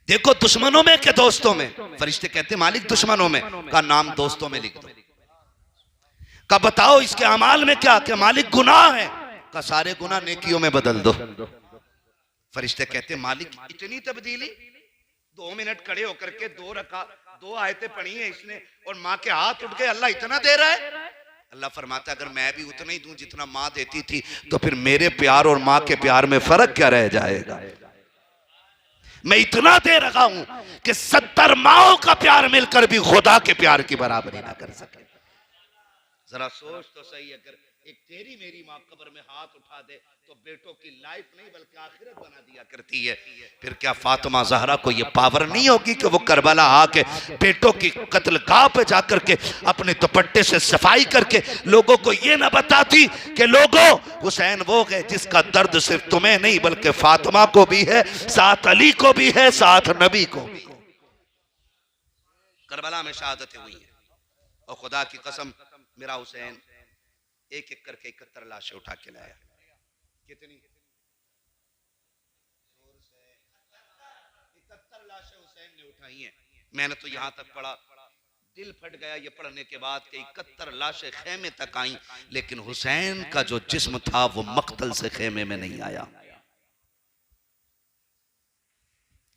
देखो दुश्मनों में के दोस्तों में? फरिश्ते कहते हैं मालिक दुश्मनों में, का नाम दोस्तों में लिख दो। का बताओ इसके अमाल में क्या? क्या मालिक गुनाह है? का सारे गुनाह नेकियों में बदल दो। फरिश्ते कहते हैं मालिक इतनी तब्दीली, 2 मिनट खड़े होकर के 2 आयतें पढ़ी है इसने और माँ के हाथ उठ गए, अल्लाह इतना दे रहा है? अल्लाह फरमाता अगर मैं भी उतना ही दूं जितना माँ देती थी तो फिर मेरे प्यार और माँ के प्यार में फर्क क्या रह जाएगा? मैं इतना दे रखा हूं कि 70 माओं का प्यार मिलकर भी खुदा के प्यार की बराबरी ना कर सके। जरा सोच तो सही, अगर एक तेरी मेरी माँ कब्र में हाथ उठा दे तो बेटों की लाइफ नहीं बल्कि आखिरत बना दिया करती है। फिर क्या फातिमा जहरा को ये पावर नहीं होगी कि वो करबला आके बेटों की कत्लगाह पे जाकर के अपने दुपट्टे से सफाई करके लोगों को ये ना बताती कि लोगों, हुसैन वो है जिसका दर्द सिर्फ तुम्हें नहीं बल्कि फातिमा को भी है, साथ अली को भी है, साथ नबी को भी। करबला में शहादतें हुई हैं और खुदा की कसम मेरा हुसैन एक एक करके 71 लाशें उठा के लाया। कितनी? 71 लाशें हुसैन ने उठाई हैं। मैंने तो यहां तक पढ़ा, दिल फट गया ये पढ़ने के बाद कि 71 लाशें खेमे तक आई, लेकिन हुसैन का जो जिस्म था वो मक्तल से खेमे में नहीं आया,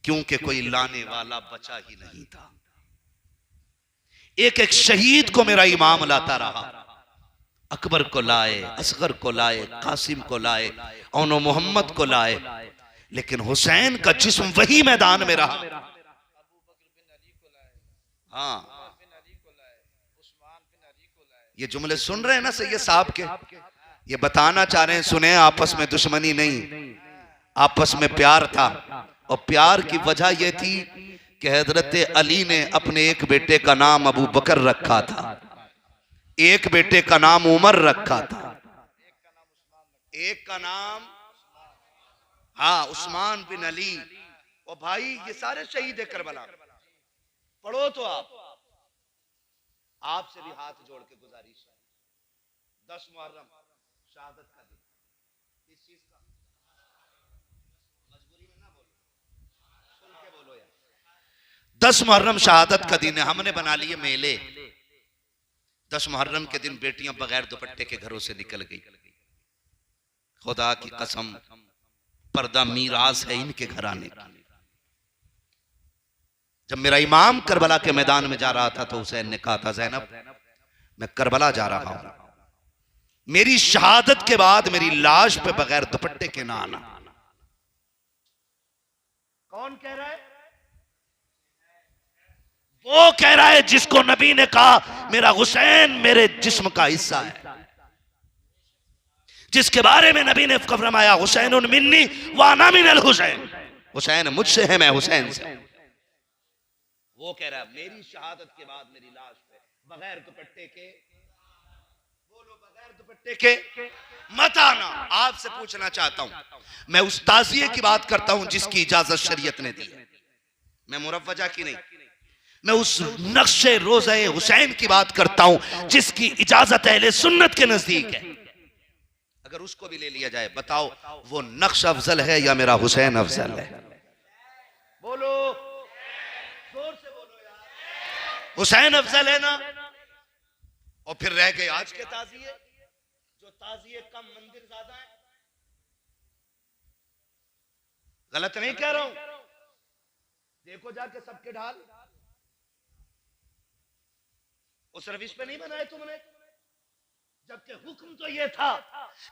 क्योंकि कोई लाने वाला बचा ही नहीं था। एक एक शहीद को मेरा इमाम लाता रहा, अकबर को लाए, असगर को लाए, कासिम को लाए, औनो मोहम्मद को लाए, लेकिन हुसैन का जिस्म वही मैदान में रहा। हाँ, ये जुमले सुन रहे हैं ना सैयद साहब के, ये बताना चाह रहे हैं सुने, आपस में दुश्मनी नहीं, आपस में प्यार था। और प्यार की वजह यह थी कि हजरत अली ने अपने एक बेटे का नाम अबू बकर रखा था, एक बेटे का नाम उमर रखा था, एक का नाम हाँ उस्मान बिन अली। और भाई ये सारे शहीद है करबला। पढ़ो तो आपसे भी हाथ जोड़ के गुजारिश है, 10 मुहर्रम शहादत का दिन, इस चीज का मजबूरी में ना बोलो, सुन के बोलो यार। 10 मुहर्रम शहादत का दिन है, हमने बना लिए मेले। 10 मुहर्रम के दिन बेटियां बगैर दुपट्टे के घरों से निकल गई। खुदा की कसम पर्दा मीरास है इनके घराने की। जब मेरा इमाम करबला के मैदान में जा रहा था तो हुसैन ने कहा था, ज़ैनब मैं करबला जा रहा हूं, मेरी शहादत के बाद मेरी लाश पे बगैर दुपट्टे के ना आना। कौन कह रहा है? वो कह रहा है जिसको नबी ने कहा मेरा हुसैन मेरे जिस्म का हिस्सा है, जिसके बारे में नबी ने फरमाया हुसैन मिन्नी व अना मिनल हुसैन, हुसैन मुझसे है मैं हुसैन से। वो कह रहा है मेरी शहादत के बाद मेरी लाश पे बगैर दुपट्टे के, बोलो बगैर दुपट्टे के मत आना। आपसे पूछना चाहता हूं, मैं उस ताज़िये की बात करता हूं जिसकी इजाजत शरीयत ने दी है, मैं मुरव्वजा की नहीं। मैं उस नक्शे रोज़े हुसैन की बात करता हूं जिसकी इजाजत अहले सुन्नत के नजदीक है। अगर उसको भी ले लिया जाए, बताओ वो नक्श अफजल है या मेरा हुसैन अफजल है? बोलो, जोर से बोलो यार। हुसैन अफजल है ना। और फिर रह गए आज के ताजिए, जो ताजिए कम मंदिर ज्यादा है। गलत नहीं कह रहा हूं, देखो जाके सबके ढाल, उस रविश पे नहीं बनाए तुमने, जबकि हुक्म तो ये था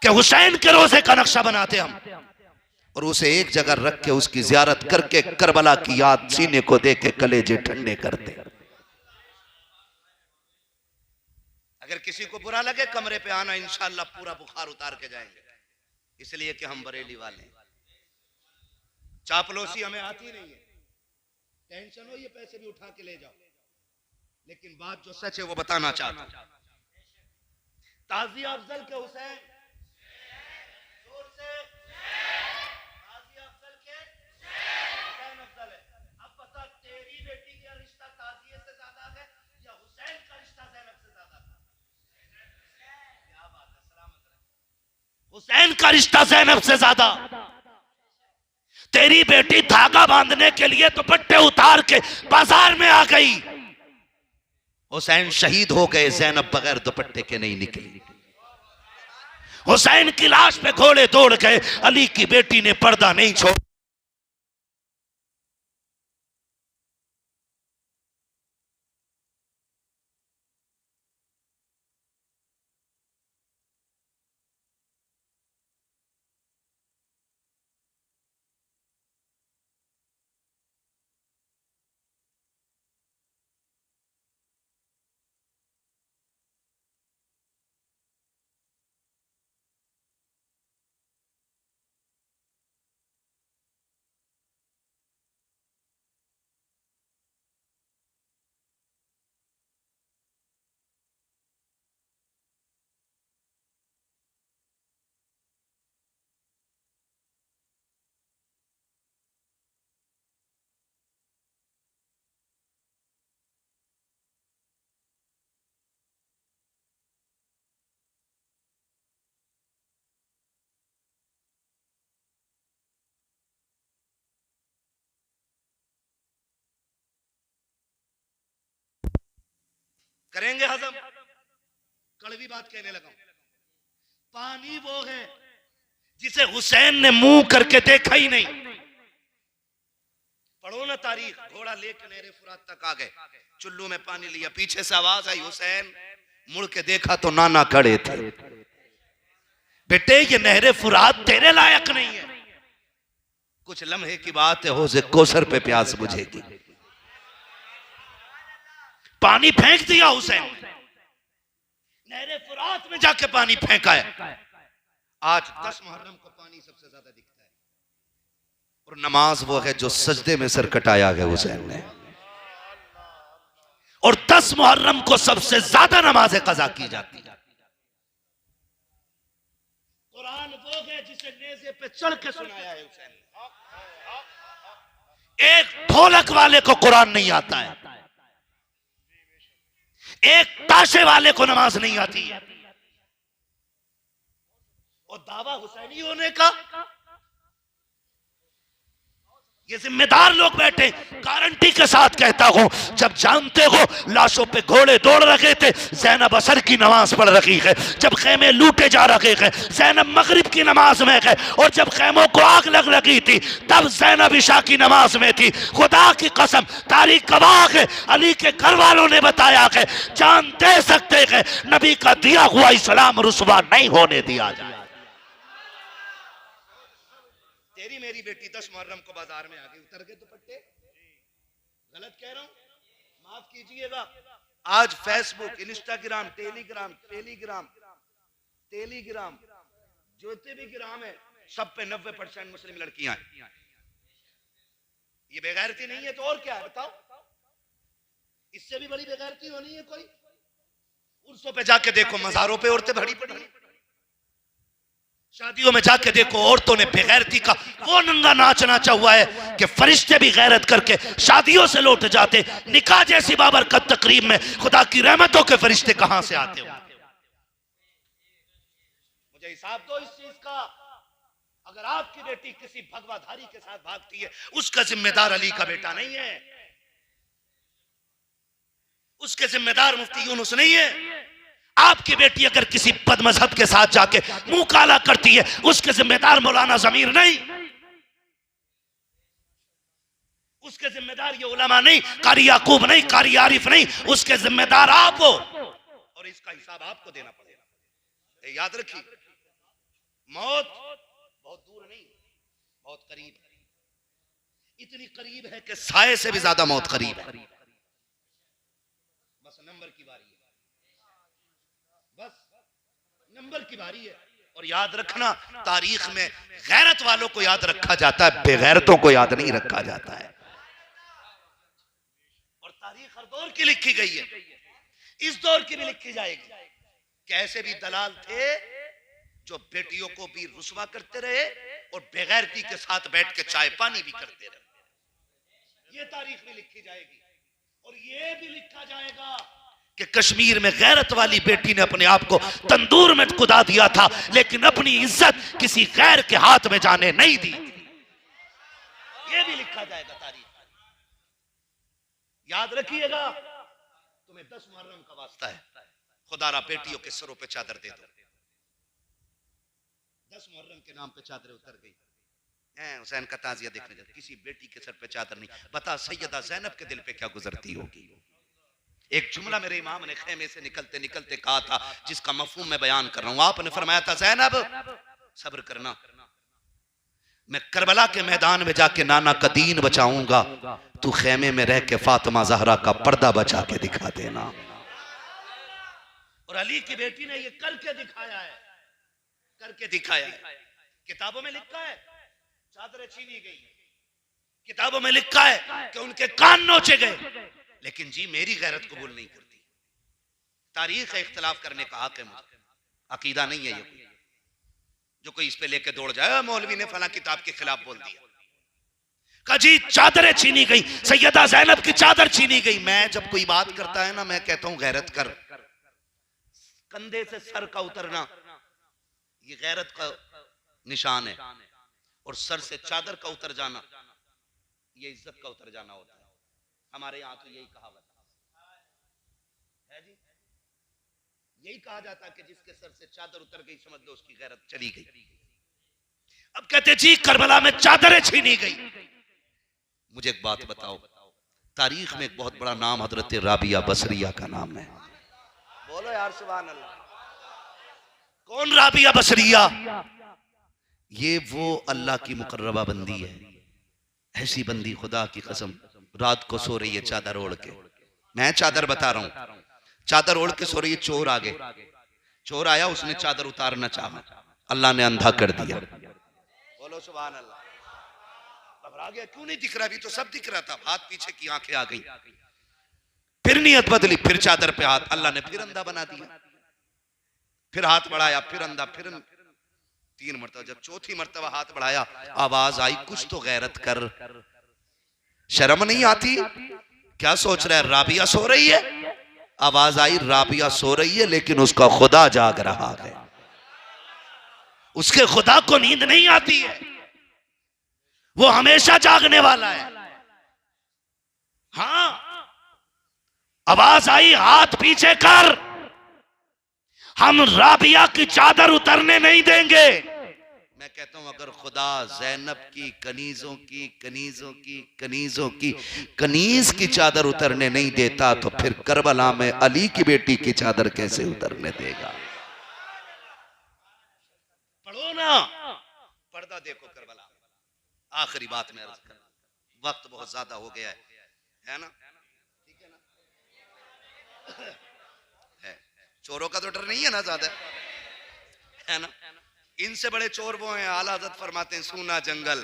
कि हुसैन के रोजे का नक्शा बनाते हम, और उसे एक जगह रख के उसकी जियारत करके करबला की याद सीने को दे के कलेजे ठंडे करते। अगर किसी को बुरा लगे कमरे पे आना, इंशाअल्लाह पूरा बुखार उतार के जाएंगे, इसलिए कि हम बरेली वाले हैं। चापलूसी हमें आती नहीं है, टेंशन हो ये पैसे भी उठा के ले जाओ, लेकिन बात जो सच है वो बताना चाहता हूं। ताज़िया अफजल के हुसैन, जोर से, ताज़िया अफजल के हुसैन अफजल है। अब बता तेरी बेटी का रिश्ता ताज़िये से ज्यादा है या हुसैन का रिश्ता ज़ैनब से ज्यादा है? क्या बात है, सलामत रहे। हुसैन का रिश्ता ज़ैनब से ज्यादा। तेरी बेटी धागा बांधने के लिए दुपट्टे उतार के बाजार में आ गई, हुसैन शहीद हो गए, ज़ैनब बगैर दुपट्टे के नहीं निकली। हुसैन की लाश पे घोड़े दौड़ गए, अली की बेटी ने पर्दा नहीं छोड़ा। करेंगे हजम। कड़वी बात कहने लगा, पानी वो है जिसे हुसैन ने मुंह करके देखा ही नहीं। पढ़ो ना तारीख, घोड़ा लेकर नहरे फुरात तक आ गए, चुल्लू में पानी लिया, पीछे से आवाज आई हुसैन, मुड़ के देखा तो नाना खड़े थे। बेटे ये नहरे फुरात तेरे लायक नहीं है, कुछ लम्हे की बात है, हो से कोसर पे प्यास बुझेगी। पानी फेंक दिया हुसैन ने, नहरे फुरात में जाके पानी फेंका है। आज 10 मुहर्रम को पानी सबसे ज्यादा दिखता है, और नमाज वो है जो सजदे में सर कटाया है हुसैन ने। और 10 मुहर्रम को सबसे ज्यादा नमाज़ें कज़ा की जाती है। कुरान वो है जिसे नेज़े पे चढ़ के सुनाया है हुसैन ने। एक ढोलक वाले को कुरान नहीं आता है, एक ताशे वाले को नमाज नहीं आती है। और दावा हुसैनी होने का, ये जिम्मेदार लोग बैठे, गारंटी के साथ कहता हूं, जब जानते हो लाशों पे घोड़े दौड़ रखे थे, ज़ैनब असर की नमाज पढ़ रही है, जब खेमे लूटे जा रहे हैं ज़ैनब मगरिब की नमाज में है, और जब खेमों को आग लग लगी थी तब ज़ैनब इशा की नमाज में थी। खुदा की कसम, तारीख गवाह है, अली के घर वालों ने बताया है, जान दे सकते हैं नबी का दिया हुआ इस्लाम रुसवा नहीं होने दिया जाए। तेरी मेरी बेटी 10 मुहर्रम को बाजार में आ गई, उतर गए दुपट्टे। गलत कह रहा हूं, माफ कीजिएगा। आज फेसबुक, इंस्टाग्राम, टेलीग्राम जोते भी ग्राम है, सब पे 90% मुस्लिम लड़कियां हैं। ये बेगैरती नहीं है तो और क्या है बताओ? इससे भी बड़ी बेगैरती होनी है कोई? उर्सों पे जाके देखो, मज़ारों पे औरतें भरी पड़ी हैं। शादियों में जाके देखो, औरतों ने बेगैरती का वो नंगा नाच नाचा हुआ है कि फरिश्ते भी गैरत करके शादियों से लौट जाते। निकाह जैसी बाबरकत तकरीब में खुदा की रहमतों के फरिश्ते कहां से आते हो? मुझे हिसाब दो इस चीज का। अगर आपकी बेटी किसी भगवाधारी के साथ भागती है, उसका जिम्मेदार अली का बेटा नहीं है, उसके जिम्मेदार मुफ्ती यूनुस नहीं है। आपकी बेटी अगर किसी बदमजहब के साथ जाके मुंह काला करती है, उसके जिम्मेदार मौलाना जमीर नहीं, उसके जिम्मेदार ये उलमा नहीं, कारी याकूब नहीं, कारी आरिफ नहीं, उसके जिम्मेदार आप हो, और इसका हिसाब आपको देना पड़ेगा। याद रखिए, मौत बहुत दूर नहीं, बहुत करीब है। इतनी करीब है कि साए से भी ज्यादा मौत करीब है। बस नंबर की बारी है, बस नंबर की बारी है। और याद रखना, तारीख में गैरत वालों को याद रखा जाता है, बेगैरतों को याद नहीं रखा जाता है। और तारीख हर दौर की लिखी गई है, इस दौर की भी लिखी जाएगी। कैसे भी दलाल थे जो बेटियों को भी रुसवा करते रहे और बेगैरती के साथ बैठ के चाय पानी भी करते रहे। ये तारीख भी लिखी जाएगी। और ये भी लिखा जाएगा कि कश्मीर में गैरत वाली बेटी ने अपने आप को तंदूर में कुदा दिया था, लेकिन अपनी इज्जत किसी गैर के हाथ में जाने नहीं दी। ये भी लिखा जाएगा तारीख। याद रखिएगा, तुम्हें 10 मुहर्रम का वास्ता है, खुदारा बेटियों के सरों पे चादर दे दो। 10 मुहर्रम के नाम पे चादरें उतर गई। हुसैन का ताजिया देखने जाते, किसी बेटी के सर पे चादर नहीं। बता सैयदा ज़ैनब के दिल पे क्या गुजरती होगी। एक जुमला मेरे इमाम ने खेमे से निकलते निकलते कहा था, जिसका मफहूम मैं बयान कर रहा हूं। आपने फरमाया था, ज़ैनब सब्र करना, मैं करबला के मैदान में जाके नाना का दीन बचाऊंगा, तू खेमे में रह के फातिमा ज़हरा का पर्दा बचा के दिखा देना। और अली की बेटी ने ये करके दिखाया है, करके दिखाया है। किताबों में लिखा है चादरें छीनी गई, किताबों में लिखा है कि उनके कान नोचे गए, लेकिन जी मेरी गैरत कबूल नहीं करती। तारीख है, इख्तिलाफ करने का हक है मुझे, अकीदा नहीं है ये जो कोई इस पे लेके दौड़ जाए, मौलवी ने फला किताब के खिलाफ बोल दिया। जी चादरें छीनी गई, सैयदा ज़ैनब की चादर छीनी गई। मैं जब कोई बात करता है ना, मैं कहता हूं गैरत कर। कंधे से सर का उतरना ये गैरत का निशान है, और सर से चादर का उतर जाना ये इज्जत का उतर जाना होता है। हमारे यहाँ तो यही कहावत है जी। यही कहा जाता कि जिसके सर से चादर उतर गई समझ लो उसकी गैरत चली गई। अब कहते जी करबला में चादरें छीनी गई। मुझे एक बात बताओ, तारीख में एक बहुत बड़ा नाम हजरत राबिया बसरिया का नाम है। बोलो यार सुभान अल्लाह। कौन राबिया बसरिया? ये वो अल्लाह की मुकर्रबा बंदी है, ऐसी बंदी खुदा की कसम रात को सो रही है चादर ओढ़ के। मैं चादर बता रहा हूं, चादर ओढ़ के सो रही है, चोर आ गए, चोर आया, उसने चादर उतारना चाहा, अल्लाह ने अंधा कर दिया। बोलो सुभान अल्लाह। घबरा गया, क्यों नहीं दिख रहा? अभी तो सब दिख रहा था, हाथ पीछे की आंखें आ गई, फिर नियत बदली, फिर चादर पे हाथ, अल्लाह ने फिर अंधा बना दिया, फिर हाथ बढ़ाया, फिर अंधा, फिर 3 मरतबा। जब चौथी मरतबा हाथ बढ़ाया, आवाज आई कुछ तो गैरत कर, शर्म नहीं आती? क्या सोच रहा है राबिया सो रही है? आवाज आई राबिया सो रही है लेकिन उसका खुदा जाग रहा है, उसके खुदा को नींद नहीं आती है, वो हमेशा जागने वाला है। हाँ, आवाज आई हाथ पीछे कर, हम राबिया की चादर उतरने नहीं देंगे। मैं कहता हूं अगर खुदा ज़ैनब की कनीजों की कनीज की चादर उतरने नहीं देता तो फिर करबला में अली की बेटी की चादर कैसे उतरने देगा? पढ़ो ना, पर्दा देखो करबला। आखिरी बात में अर्ज कर, वक्त बहुत ज्यादा हो गया है ना? ठीक है ना? है, चोरों का तो डर नहीं है ना ज्यादा, है ना? इनसे बड़े चोर वो हैं, आला हज़रत फरमाते हैं सूना जंगल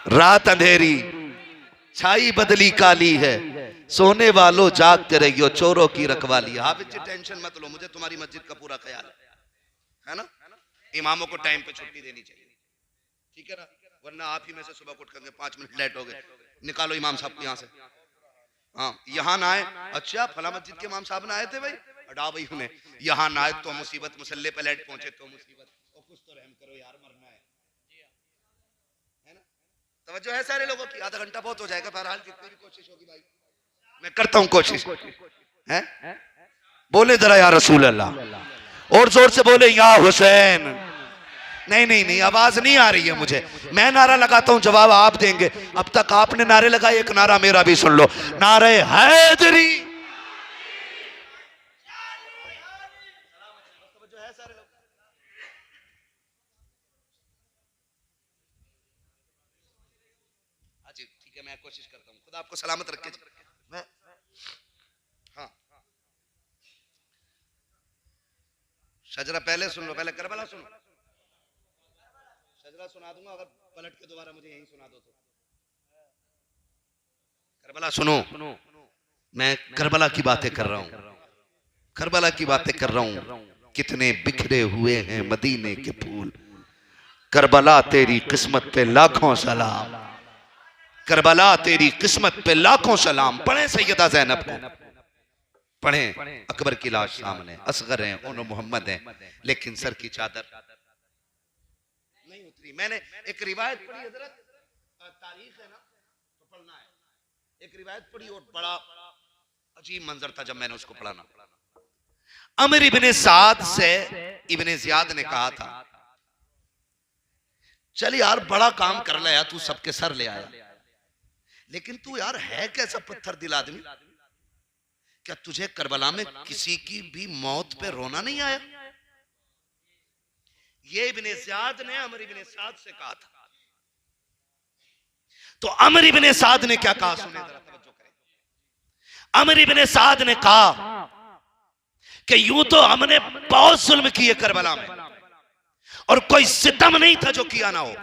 रात अंधेरी छाई बदली काली है, सोने वालों जागते रहियो चोरों की रखवाली। हाफिज जी टेंशन मत लो, मुझे तुम्हारी मस्जिद का पूरा ख्याल है ना? इमामों को टाइम पे छुट्टी देनी चाहिए, ठीक है ना? वरना आप ही में से सुबह उठ करके 5 मिनट लेट हो गए, निकालो इमाम साहब को यहाँ से। हाँ, यहाँ ना आए, अच्छा फला मस्जिद के इमाम साहब ना आए थे भाई, हटा भाई उन्हें, यहाँ ना आए तो मुसीबत, मुसल्ले पे लेट पहुंचे तो मुसीबत, कुछ तो रहम करो यार, मरना है ना? तवज्जो है सारे लोगों की? आधा घंटा बहुत हो जाएगा, बहरहाल जितनी भी कोशिश होगी भाई मैं करता हूं कोशिश, है? बोले जरा या रसूल अल्लाह, और जोर से बोले या हुसैन। नहीं नहीं नहीं, आवाज नहीं आ रही है मुझे, मैं नारा लगाता हूं जवाब आप देंगे। अब तक आपने नारे लगाए, एक नारा मेरा भी सुन लो, नारे हैदरी। मैं कोशिश करता हूँ, खुदा आपको सलामत रखे। मैं हाँ, शजरा पहले सुन लो, पहले करबला सुनो, शजरा सुना दूंगा अगर पलट के दोबारा मुझे यहीं सुना दो तो। करबला सुनो, मैं करबला की बातें कर रहा हूँ, करबला की बातें कर रहा हूँ। कितने बिखरे हुए हैं मदीने के फूल, करबला तेरी किस्मत पे लाखों सलाम, करबला तेरी किस्मत पे लाखों सलाम। पढ़े सैयदा ज़ैनब को, पढ़े, अकबर की लाश सामने, असगर हैं, उन मोहम्मद हैं, लेकिन सर की चादर नहीं उतरी। मैंने एक रिवायत पढ़ी हजरत, तारीख है ना तो पढ़ना है, एक रिवायत पढ़ी और बड़ा अजीब मंजर था जब मैंने उसको पढ़ा ना। अमर इब्ने साद से इब्ने ज़ियाद ने कहा था, चल यार बड़ा काम कर लिया तू, सबके सर ले आया, लेकिन तू यार है कैसा पत्थर दिल आदमी, क्या तुझे करबला में किसी की भी मौत पे रोना नहीं आया? ये इब्ने ज़ियाद ने अमर इब्ने साद से कहा था। तो अमर इब्ने साद ने क्या कहा, सुने जरा, तवज्जो करें। अमर इब्ने साद ने कहा कि यूं तो हमने बहुत जुल्म किए करबला में और कोई सितम नहीं था जो किया ना हो।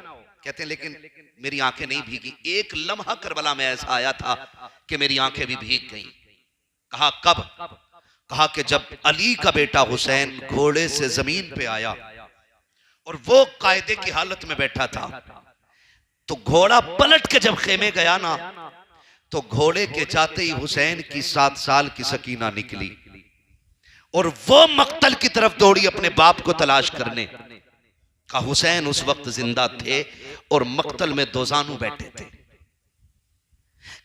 कहते हैं लेकिन मेरी आंखें नहीं भीगी, एक लम्हा करबला में ऐसा आया था कि मेरी आंखें भी भीग गईं। कहा कब? कहा कि जब अली का बेटा हुसैन घोड़े से जमीन पे आया और वो कायदे की हालत में बैठा था, तो घोड़ा पलट के जब खेमे गया ना, तो घोड़े के जाते ही हुसैन की 7 साल की सकीना निकली और वो मक्तल की तरफ दौड़ी अपने बाप को तलाश करने। का हुसैन उस वक्त जिंदा थे और मक्तल में दोजानू बैठे थे।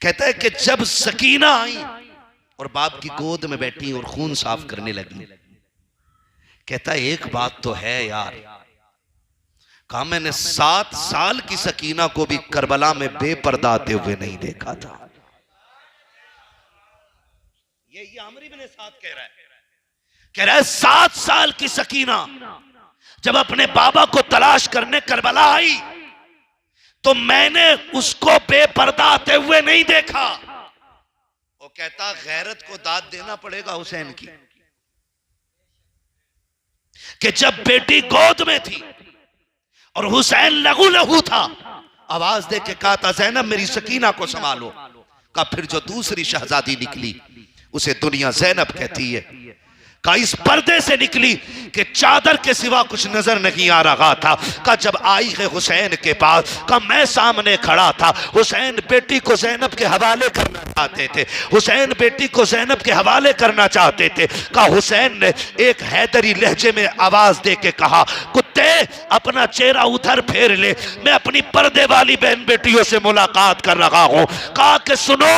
कहता है कि जब सकीना आई और बाप की गोद में बैठी और खून साफ करने लगी, कहता एक बात तो है यार, कहा मैंने 7 साल की सकीना को भी करबला में बेपर्दा आते हुए नहीं देखा था। ये आमर इब्न साद कह रहा है 7 साल की सकीना जब अपने बाबा को तलाश करने करबला आई तो मैंने उसको बेपर्दा आते हुए नहीं देखा। वो कहता गैरत को दाद देना पड़ेगा हुसैन की कि जब बेटी गोद में थी और हुसैन लहू लहू था, आवाज दे के कहा था ज़ैनब मेरी सकीना को संभालो। का फिर जो दूसरी शहजादी निकली उसे दुनिया ज़ैनब कहती है, का इस पर्दे से निकली कि चादर के सिवा कुछ नजर नहीं आ रहा था। का जब आई है हुसैन के पास, का मैं सामने खड़ा था, हुसैन बेटी को ज़ैनब के हवाले करना चाहते थे, हुसैन बेटी को ज़ैनब के हवाले करना चाहते थे। का हुसैन ने एक हैदरी लहजे में आवाज दे के कहा, कुत्ते अपना चेहरा उधर फेर ले, मैं अपनी पर्दे वाली बहन बेटियों से मुलाकात कर रहा हूं। कहा कि सुनो,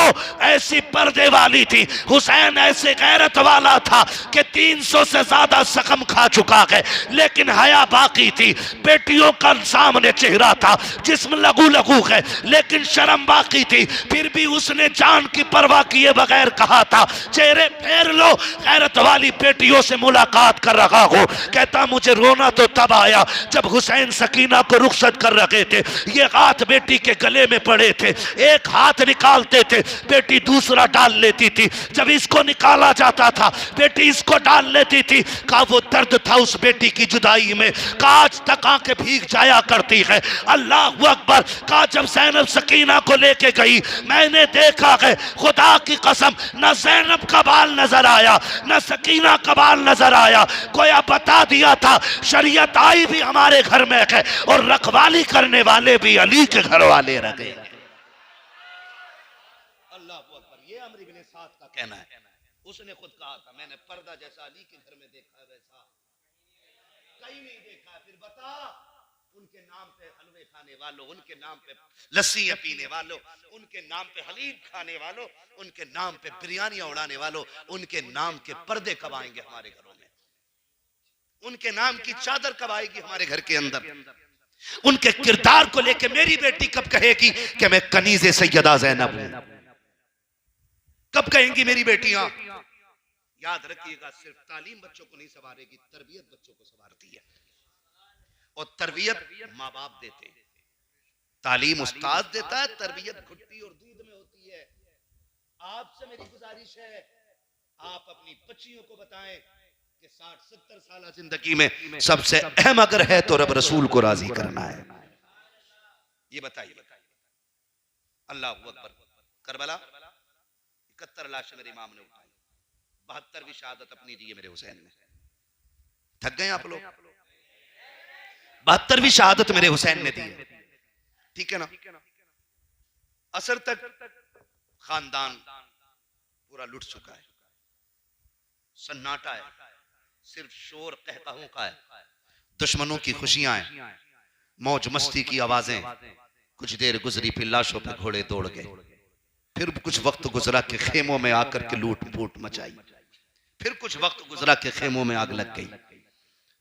ऐसी पर्दे वाली थी, हुसैन ऐसे गैरत वाला था कि 300 से ज्यादा जख्म खा चुका है लेकिन हया बाकी थी। बेटियों का सामने चेहरा था, जिस्म लगू लगू है लेकिन शर्म बाकी थी, फिर भी उसने जान की परवाह किए बगैर कहा था चेहरे फेर लो, गैरत वाली बेटियों से मुलाकात कर रहा हूं। कहता मुझे रोना तो तब आया जब हुसैन सकीना को रुखसत कर रखे थे, ये हाथ बेटी के गले में पड़े थे, एक हाथ निकालते थे बेटी दूसरा डाल लेती थी, जब इसको निकाला जाता था बेटी इसको डाल लेती थी। का वो दर्द था उस बेटी की जुदाई में, का आज तक आंखें भीग जाया करती है। अल्लाह अकबर। का जब ज़ैनब सकीना को लेके गई मैंने देखा है खुदा की कसम न ज़ैनब का बाल नजर आया न सकीना का बाल नजर आया। कोया बता दिया था शरीयत आई भी हमारे घर में है और रखवाली करने वाले भी अली के घर वाले रह गए। अल्लाह अकबर। ये अमर इब्न साद का कहना है, उसने खुद कहा था मैंने पर्दा जैसा अली के घर में देखा वैसा कहीं नहीं देखा। फिर बता उनके नाम पे हलवे खाने वालों, उनके नाम पे लस्सी पीने वालों, उनके नाम पे हलीब खाने वालों, उनके नाम पे बिरयानियां उड़ाने वालों, उनके नाम के पर्दे कब आएंगे हमारे घरों में? उनके नाम की चादर कब आएगी हमारे घर के अंदर? उनके किरदार को लेके मेरी बेटी कब कहेगी कि मैं कनीज़े सैयदा ज़ैनब हूं? कब कहेंगी मेरी बेटियां? याद रखिएगा सिर्फ तालीम बच्चों को नहीं संवारेगी, तरबियत बच्चों को संवारती है। और तरबियत माँ बाप देते हैं, तालीम उस्ताद देता है, तरबियत घुट्टी और दूध में होती है। आपसे मेरी गुजारिश है आप अपनी बच्चियों को बताएं कि 60-70 साल जिंदगी में सबसे अहम अगर है तो रब रसूल को राजी करना है। ये बताइए। अल्लाह अकबर। करबला 71 लाशें मेरे इमाम ने उठाई, 72वीं शहादत अपनी दी है मेरे हुसैन ने। थक गए आप लोग? 72वीं शहादत मेरे हुसैन ने दी है, ठीक है ना? असर तक खानदान पूरा लुट चुका है, सन्नाटा है, सिर्फ शोर कहकाहों का है, दुश्मनों की खुशियां हैं, मौज मस्ती की आवाजें। कुछ देर गुजरी फिर लाशों पे घोड़े दौड़ गए, फिर कुछ वक्त गुजरा के खेमों में आकर के लूट फूट मचाई, फिर कुछ वक्त गुजरा के खेमों में आग लग गई,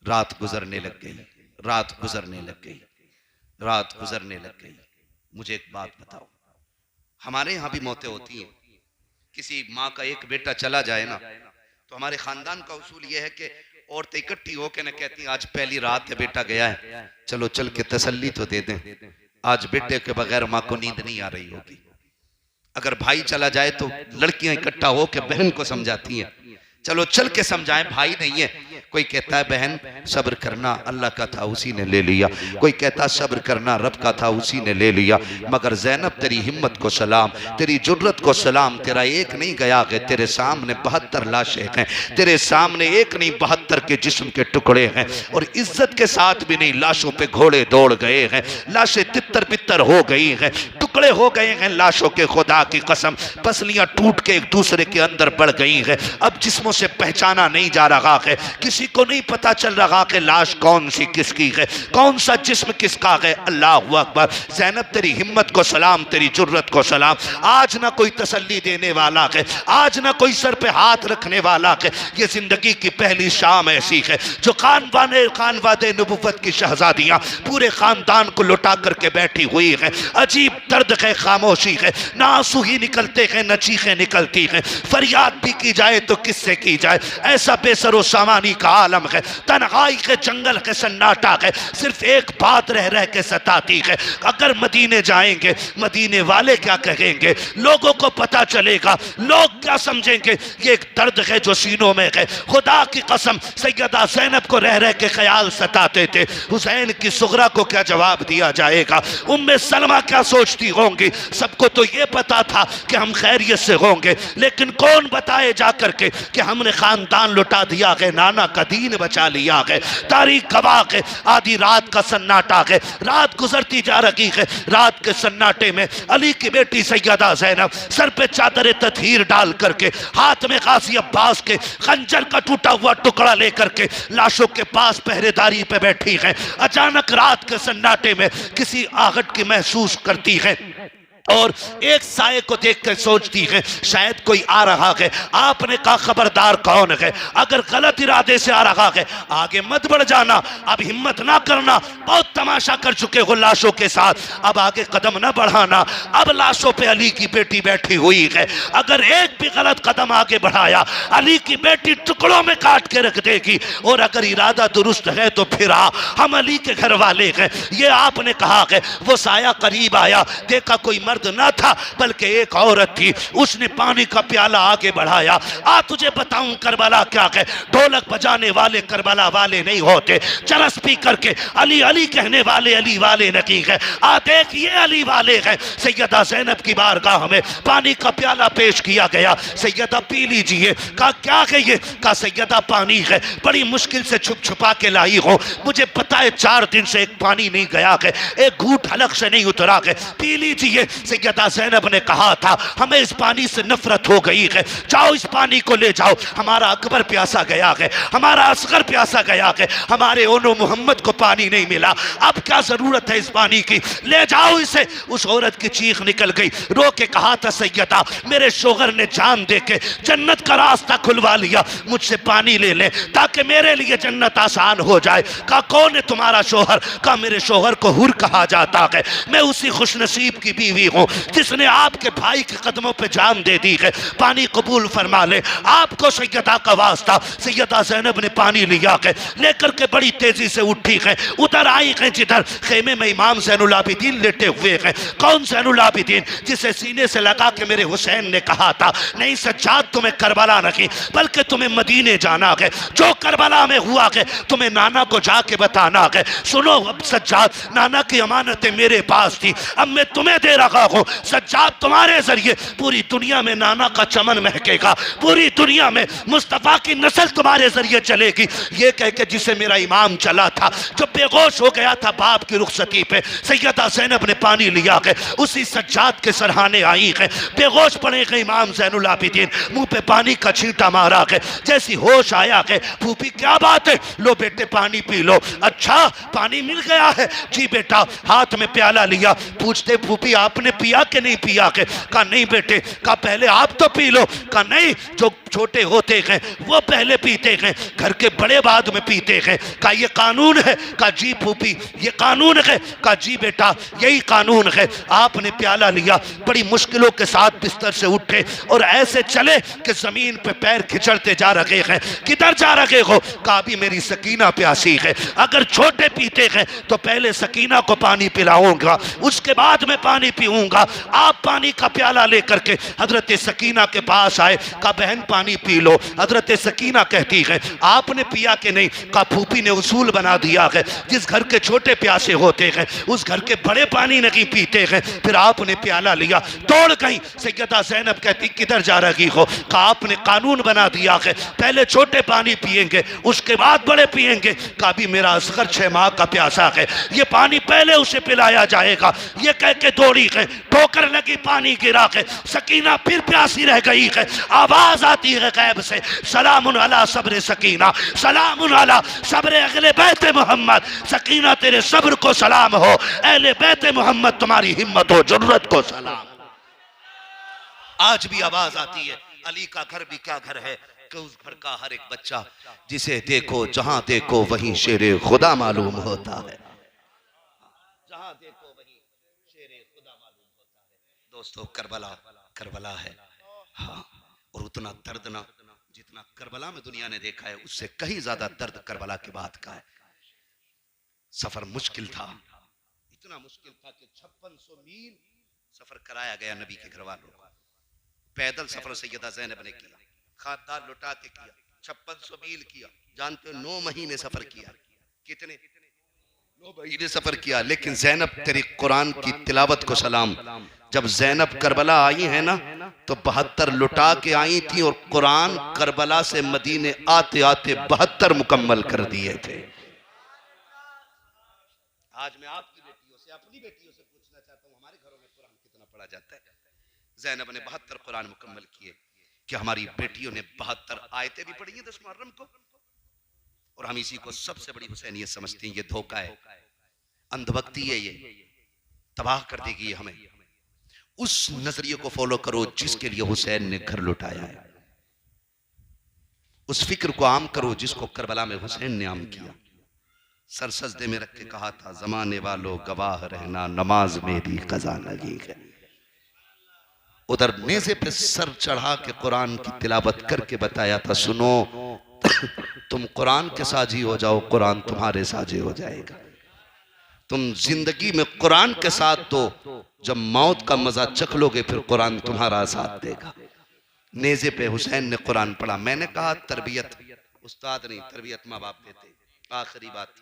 रात गुजरने लग गई, रात गुजरने लग गई, रात गुजरने लग गई। मुझे एक बात बताओ, हमारे यहाँ भी मौतें होती हैं, किसी माँ का एक बेटा चला जाए ना तो हमारे खानदान का उसूल यह है कि औरतें इकट्ठी होकर ना कहती आज पहली रात है बेटा गया है, चलो चल के तसल्ली तो दे दें, आज बेटे के बगैर माँ को नींद नहीं आ रही होगी। अगर भाई चला जाए तो लड़कियां इकट्ठा होकर बहन को समझाती हैं, चलो चल के समझाएं भाई नहीं है। कोई कहता है बहन सब्र करना अल्लाह का था उसी ने ले लिया, कोई कहता सब्र करना रब का था उसी ने ले लिया। मगर ज़ैनब तेरी हिम्मत को सलाम, तेरी जुर्रत को सलाम, तेरा एक नहीं गया है, तेरे सामने 72 लाशें हैं, तेरे सामने एक नहीं 72 के जिस्म के टुकड़े हैं और इज्जत के साथ भी नहीं, लाशों पे घोड़े दौड़ गए हैं, लाशें तितर बितर हो गई हैं, टुकड़े हो गए हैं लाशों के, खुदा की कसम पसलियां टूट के एक दूसरे के अंदर बढ़ गई हैं। अब जिस्मों से पहचाना नहीं जा रहा है, किसी किसी को नहीं पता चल रहा कि लाश कौन सी किसकी है, कौन सा जिस्म किसका है। अल्लाह अकबर। ज़ैनब तेरी हिम्मत को सलाम, तेरी जुर्रत को सलाम। आज ना कोई तसल्ली देने वाला है, आज ना कोई सर पे हाथ रखने वाला है। ये जिंदगी की पहली शाम ऐसी है जो खानवादे नबुव्वत की शहजादियां पूरे खानदान को लुटा करके बैठी हुई है। अजीब दर्द है, खामोशी है, ना आंसू ही निकलते हैं न चीखें निकलती हैं। फरियाद भी की जाए तो किससे की जाए, ऐसा बेसरो सामानी का आलम है। तन्हाई के जंगल के सन्नाटा है, सिर्फ एक बात रह रह के सताती है। अगर मदीने जाएंगे, मदीने वाले क्या कहेंगे, लोगों को पता चलेगा, लोग क्या समझेंगे। ये एक दर्द है जो सीनों में है। खुदा की कसम सैयदा ज़ैनब को रह रह के ख्याल सताते थे, हुसैन की सुगरा को क्या जवाब दिया जाएगा, उम्मे सलमा क्या सोचती होंगी। सबको तो ये पता था कि हम खैरियत से होंगे, लेकिन कौन बताए जाकर के कि हमने खानदान लुटा दिया है, नाना का दीन बचा लिया है। तारीख गवाह है, आधी रात का सन्नाटा है, रात गुजरती जा रही है। रात के सन्नाटे में अली की बेटी सैयदा ज़ैनब सर पे चादर ततहीर डाल करके, हाथ में गाज़ी अब्बास के खंजर का टूटा हुआ टुकड़ा लेकर के लाशों के पास पहरेदारी पे बैठी है। अचानक रात के सन्नाटे में किसी आहट की महसूस करती है और एक साये को देखकर सोचती है शायद कोई आ रहा है। आपने कहा खबरदार कौन है, अगर गलत इरादे से आ रहा है आगे मत बढ़ जाना, अब हिम्मत ना करना, बहुत तमाशा कर चुके हो लाशों के साथ, अब आगे कदम ना बढ़ाना। अब लाशों पे अली की बेटी बैठी हुई है, अगर एक भी गलत कदम आगे बढ़ाया अली की बेटी टुकड़ों में काट के रख देगी। और अगर इरादा दुरुस्त है तो फिर हम अली के घर वाले हैं। ये आपने कहा है। वो साया करीब आया, देखा कोई मर्द ना था बल्कि एक औरत थी। उसने पानी का प्याला आगे बढ़ाया। आ तुझे बताऊं करबला क्या है, ढोलक बजाने वाले करबला वाले नहीं होते, चरस पी करके अली अली कहने वाले अली वाले नहीं है। आ देख ये अली वाले हैं। सैयदा ज़ैनब की बारगाह में पानी का प्याला पेश किया गया। सैयदा पी लीजिए। कहा क्या है ये, कहा सैयदा पानी है, बड़ी मुश्किल से छुप छुपा के लाई हो, मुझे पता है 4 दिन से एक पानी नहीं गया है, एक घूंट हलक से नहीं उतरा है, पी लीजिए। सैयदा ज़ैनब ने कहा था हमें इस पानी से नफरत हो गई है, जाओ इस पानी को ले जाओ, हमारा अकबर प्यासा गया है, हमारा असगर प्यासा गया है, हमारे ओनो मोहम्मद को पानी नहीं मिला, अब क्या जरूरत है इस पानी की, ले जाओ इसे। उस औरत की चीख निकल गई। रो के कहा था सैयदा मेरे शोहर ने जान दे के जन्नत का रास्ता खुलवा लिया, मुझसे पानी ले ले ताकि मेरे लिए जन्नत आसान हो जाए। कहा कौन है तुम्हारा शोहर, कहा मेरे शोहर को हुर कहा जाता है, मैं उसी खुशनसीब की बीवी हूँ जिसने आपके भाई के कदमों पे जान दे दी है, पानी कबूल फरमा ले। आपको सैयदा का वास्ता। सैयदा ज़ैनब ने पानी लिया है, लेकर के बड़ी तेजी से उठी है, उधर आई है जिधर खेमे में इमाम ज़ैनुल आबिदीन लेटे हुए हैं। कौन ज़ैनुल आबिदीन, जिसे सीने से लगा के मेरे हुसैन ने कहा था नहीं सज्जाद तुम्हें करबला नहीं बल्कि तुम्हें मदीने जाना है, जो करबला में हुआ है तुम्हें नाना को जाके बताना है। सुनो अब सज्जाद, नाना की अमानतें मेरे पास थी, अब मैं तुम्हें दे रहा हूँ। सज्जाद तुम्हारे जरिए पूरी दुनिया में नाना का चमन महकेगा, पूरी दुनिया में मुस्तफ़ा की नस्ल तुम्हारे जरिए चलेगी। ये कह के जिसे मेरा इमाम चला था, जो बेहोश हो गया था बाप की रुखसती पे, सैयदा ज़ैनब ने पानी लिया है, उसी सज्जाद के सरहाने आई है। बेहोश पड़े गए इमाम ज़ैनुल आबिदीन, मुंह पे पानी का छींटा मारा है, जैसी होश आया है, फूफी क्या बात है, लो बेटे पानी पी लो। अच्छा पानी मिल गया है, जी बेटा। हाथ में प्याला लिया, पूछते फूफी आपने पिया कि नहीं पिया के, कहा नहीं बेटे। कहा पहले आप तो पी लो, कहा नहीं जो छोटे होते हैं वो पहले पीते हैं, घर के बड़े बाद में पीते हैं। कहा ये कानून है, कहा जी फूफी ये कानून है, कहा जी बेटा यही कानून है। आपने प्याला लिया, बड़ी मुश्किलों के साथ बिस्तर से उठे और ऐसे चले कि जमीन पे पैर खिंचड़ते जा रहे हैं। किधर जा रहे हो, कहा भी मेरी सकीना प्यासी है, अगर छोटे पीते हैं तो पहले सकीना को पानी पिलाऊंगा, उसके बाद में पानी पीऊंगा। आप पानी का प्याला लेकर के हजरत सकीना के पास आए, कहा बहन पानी पी लो। हजरत सकीना कहती है आपने पिया कि नहीं, कहा फूफी ने उसूल बना दिया है, जिस घर के छोटे प्यासे होते हैं उस घर के बड़े पानी नहीं पीते हैं। फिर आपने प्याला लिया, दौड़ गई। सैयदा ज़ैनब कहती किधर जा रही हो, कहा आपने कानून बना दिया है पहले छोटे पानी पिएंगे उसके बाद बड़े पिएंगे। कहा भी मेरा असगर 6 माह का प्यासा है, ये पानी पहले उसे पिलाया जाएगा। ये कह के दौड़ी है, ठोकर लगी, पानी गिरा के सकीना फिर प्यासी रह गई है। आवाज आती है गैब से, सलामुन अला सब्र सकीना, सलामुन अला सब्र अहले बैत मोहम्मद। सकीना तेरे सब्र को सलाम हो, अहले बैत मोहम्मद तुम्हारी हिम्मत हो, जुर्रत को सलाम। आज भी आवाज आती है, अली का घर भी क्या घर है कि उस घर का हर एक बच्चा जिसे देखो जहां देखो वहीं शेरे खुदा मालूम होता है, जहां देखो वहीं शेरे खुदा मालूम होता है। दोस्तों करबला करबला है, हाँ, और उतना दर्द ना जितना करबला में दुनिया ने देखा है उससे कहीं ज्यादा दर्द करबला के बाद का है। सफर मुश्किल था, इतना मुश्किल था कि 5600 मील सफर कराया गया नबी के घर वालों को। पैदल सफर सैयदा ज़ैनब ने किया, खानदान लुटा के किया, 5600 मील किया। जानते हो 9 महीने सफर किया। कितने? 9 महीने सफर किया। लेकिन ज़ैनब तेरी कुरान की तिलावत को सलाम। जब ज़ैनब करबला आई है ना तो 72 लुटा के आई थी और कुरान करबला से मदीने आते आते 72 मुकम्मल कर दिए थे। आज मैं आपकी बेटियों से, अपनी बेटियों से पूछना चाहता हूँ, हमारे घरों में कुरान कितना पढ़ा जाता है? ज़ैनब ने 72 कुरान मुकम्मल किए। कि हमारी बेटियों ने 72 आयतें भी पढ़ी हैं 10 मुहर्रम को, और हम इसी को सबसे बड़ी हुसैनियत समझते हैं। ये धोखा है, अंधभक्ति है, ये तबाह कर देगी हमें। उस नजरिए को फॉलो करो जिसके लिए हुसैन ने घर लुटाया है, उस फिक्र को आम करो जिसको करबला में हुसैन ने आम किया। सर सजदे में रख के कहा था, जमाने वालों गवाह रहना, नमाज मेरी कज़ा लगी है। उधर नेज़े पे सर चढ़ा के कुरान की तिलावत करके बताया था, सुनो तुम कुरान के साझी हो जाओ, कुरान तुम्हारे साझे हो जाएगा। तुम जिंदगी में कुरान के साथ तो जब मौत का मजा चख लोगे फिर कुरान तुम्हारा साथ देगा। नेज़े पे हुसैन ने कुरान पढ़ा। मैंने कहा तरबियत उस्ताद नहीं, तरबियत माँ बाप देते। आखिरी बात,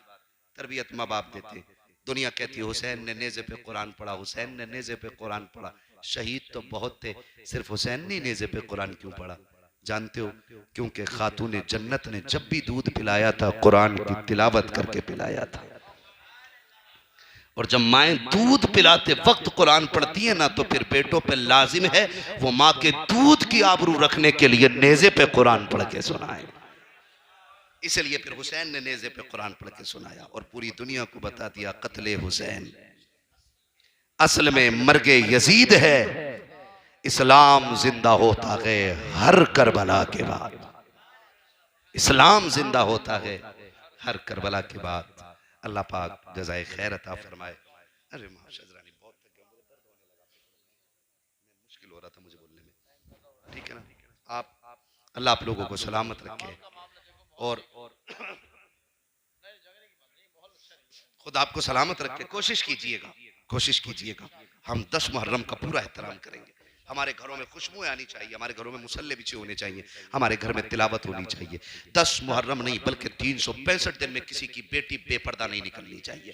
तरबियत माँ बाप देते। दुनिया कहती है हुसैन ने नेज़े पे कुरान पढ़ा, हुसैन ने नेज़े पे कुरान पढ़ा। शहीद तो बहुत थे, सिर्फ हुसैन ने नेज़े पे कुरान क्यों पढ़ा? जानते हो? क्योंकि खातून जन्नत ने जब भी दूध पिलाया था कुरान की तिलावत करके पिलाया था। और जब माएँ दूध पिलाते वक्त कुरान पढ़ती है ना तो फिर बेटों पे लाजिम है वो माँ के दूध की आबरू रखने के लिए नेज़े पे कुरान पढ़ के सुनाए। इसलिए फिर हुसैन ने नेज़े पे कुरान पढ़ के सुनाया और पूरी दुनिया को बता दिया कत्ले हुसैन असल में मर्गे यजीद है, इस्लाम जिंदा होता है हर करबला के बाद। इस्लाम जिंदा होता है हर करबला के बाद। अल्लाह पाक जज़ाए खैर अता फरमाए। अरे माशजरानी बहुत थक गया, मुझे दर्द होने लगा, मुश्किल हो रहा था मुझे बोलने में, ठीक है ना? आप अल्लाह आप लोगों को सलामत रखे और खुद आपको सलामत रखे। कोशिश कीजिएगा, कोशिश कीजिएगा। हम 10 मुहर्रम का पूरा एहतराम करेंगे। हमारे घरों में खुशबू आनी चाहिए, हमारे घरों में मुसल्ले बिछे होने चाहिए, हमारे घर में तिलावत होनी चाहिए। 10 मुहर्रम नहीं बल्कि 365 दिन में किसी की बेटी बेपर्दा नहीं निकलनी चाहिए,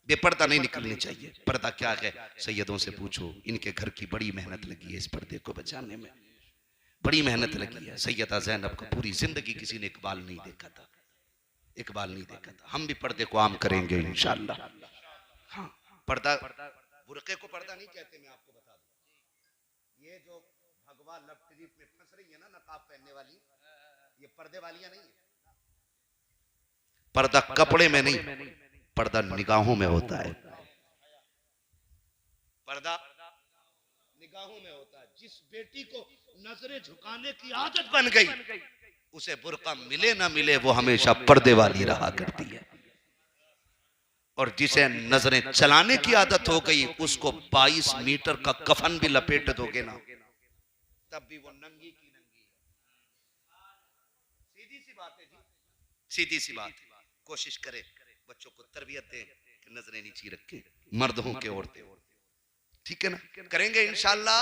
बेपर्दा नहीं निकलनी चाहिए। पर्दा क्या है? सैयदों से पूछो, इनके घर की बड़ी मेहनत लगी है इस पर्दे को बचाने में, बड़ी मेहनत लगी है। सैयदा ज़ैनब को पूरी जिंदगी किसी ने इकबाल नहीं देखा था, इकबाल नहीं देखा था। हम भी पर्दे को आम करेंगे इंशाअल्लाह। हाँ, पर्दा, बुरके को पर्दा नहीं कहते, मैं आपको बता दूं। ये जो भगवा लब ट्रिप में फंस रही है ना नकाब पहनने वाली, ये पर्दे वालियां नहीं है। पर्दा कपड़े में नहीं, पर्दा निगाहों में होता है। पर्दा निगाहों में होता है। जिस बेटी को नजरें झुकाने की आदत बन गई उसे बुर्का मिले ना मिले वो हमेशा पर्दे वाली रहा करती है, और जिसे नजरें चलाने की आदत हो गई उसको 22 मीटर का कफन भी लपेट दोगे ना तब भी वो नंगी की नंगी है। सीधी सी बात है जी, सीधी सी बात है। कोशिश करें बच्चों को तरबियत दें कि नजरें नीची रखें, मर्द हों के औरतें, ठीक है ना? करेंगे इंशाअल्लाह।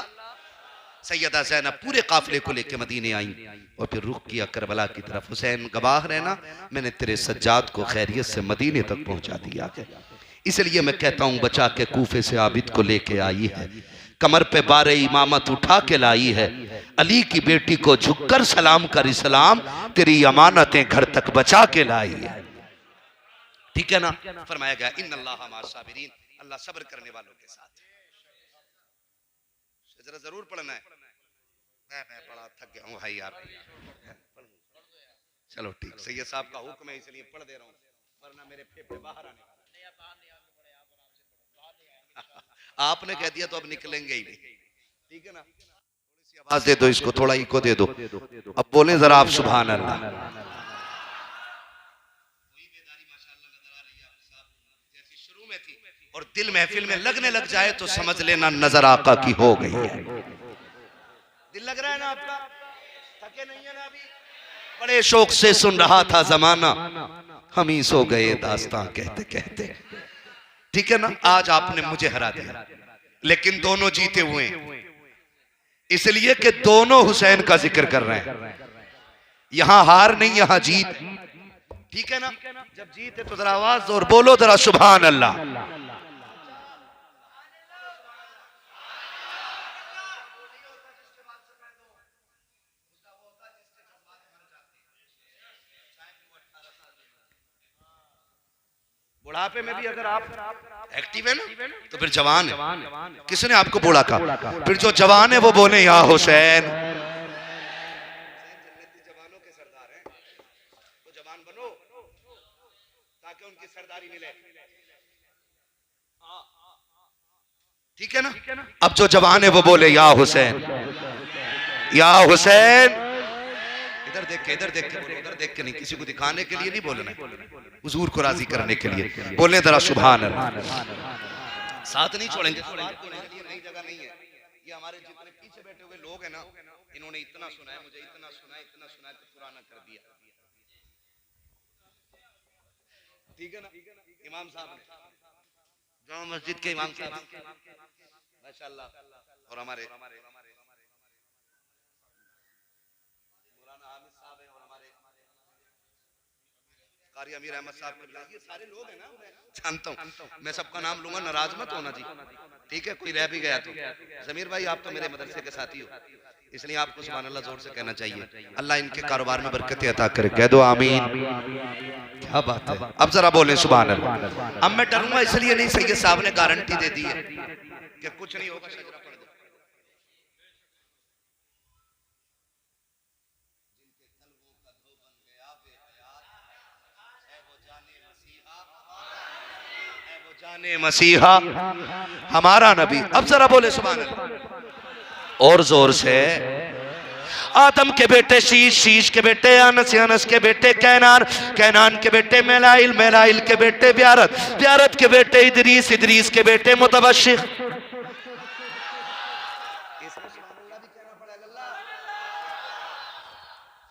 सैयदा ज़ैनब पूरे काफिले को लेके मदीने आई और फिर रुख किया करबला की तरफ। हुसैन गवाह रहना, मैंने तेरे सज्जाद को खैरियत से मदीने तक पहुंचा दिया है। इसलिए मैं कहता हूं बचा के कूफे से आबिद को लेके आई है, कमर पे बारे इमामत उठा के लाई है। अली की बेटी को झुककर सलाम कर इस्लाम, तेरी अमानतें घर तक बचा के लाई है, ठीक है ना? फरमाया गया इन्नल्लाह मअस साबिरीन, अल्लाह सब्र करने वालों के साथ। जरा जरूर पढ़ना है। मैं बड़ा थक गया हूँ भाई यार। चलो ठीक, सैयद साहब का हुक्म है इसलिए पढ़ दे रहा हूँ, वरना मेरे फेफड़े बाहर आने वाले। आपने कह दिया तो अब निकलेंगे ही नहीं, ठीक है ना। थोड़ी सी आवाज दे दो इसको, थोड़ा इको दे दो। अब बोले जरा आप सुभान अल्लाह। शुरू में थी और दिल महफिल में लगने लग जाए तो समझ लेना नजर आका की हो गई है। दिल लग रहा है ना आपका, थके नहीं है ना अभी। बड़े शौक से सुन रहा था जमाना, हम ही सो गए दास्तां कहते कहते, ठीक है ना। आज आपने मुझे हरा दिया, लेकिन दोनों जीते हुए हैं, इसलिए कि दोनों हुसैन का जिक्र कर रहे हैं। यहां हार नहीं, यहां जीत, ठीक है ना। जब जीते तो जरा आवाज और बोलो जरा सुभान अल्लाह। बुढ़ापे में भी अगर आप एक्टिव है ना तो फिर जवान है। किसने आपको बूढ़ा कहा? फिर जो जवान है वो बोले या हुसैन। जवानों के सरदार हैं, तो जवान बनो ताकि उनकी सरदारी मिले, ठीक है ना। अब जो जवान है वो बोले या हुसैन, या हुसैन। इधर देख के, इधर देख के बोलो, उधर देख के नहीं, किसी को दिखाने के लिए नहीं बोलना, हुजूर को राजी करने के लिए बोलने जरा सुभान अल्लाह। साथ नहीं छोड़ेंगे, नई जगह नहीं है ये। हमारे जितने पीछे बैठे हुए लोग हैं ना, इन्होंने इतना सुना है, मुझे इतना सुना है, इतना सुना है तो पुराना कर दिया, ठीक है ना। इमाम साहब जामा मस्जिद के इमाम साहब माशाअल्लाह, और हमारे कारी अमीर अहमद साहब, ये सारे लोग हैं ना, जानता हूँ। मैं सबका नाम लूंगा, नाराज मत होना जी, ठीक है। कोई रह भी गया तो जमीर भाई आप तो मेरे मदरसे के साथी हो, इसलिए आपको सुभान अल्लाह जोर से कहना चाहिए। अल्लाह इनके कारोबार में बरकत अता करे, कह दो आमीन। क्या बात है। अब जरा बोले सुभान अल्लाह। अब मैं डरूंगा इसलिए नहीं, सैयद साहब ने गारंटी दे दी है कि कुछ नहीं होगा। जाने मसीहा हमारा नबी। अब जरा बोले सुभान अल्लाह और जोर से। आदम के बेटे शीश, शीश के बेटे अनस, अनस के बेटे कैनान, कैनान के बेटे मेलाइल, मेलाइल के बेटे ब्यारत, ब्यारत के बेटे इदरीस, इदरीस के बेटे मुतबश्शिर।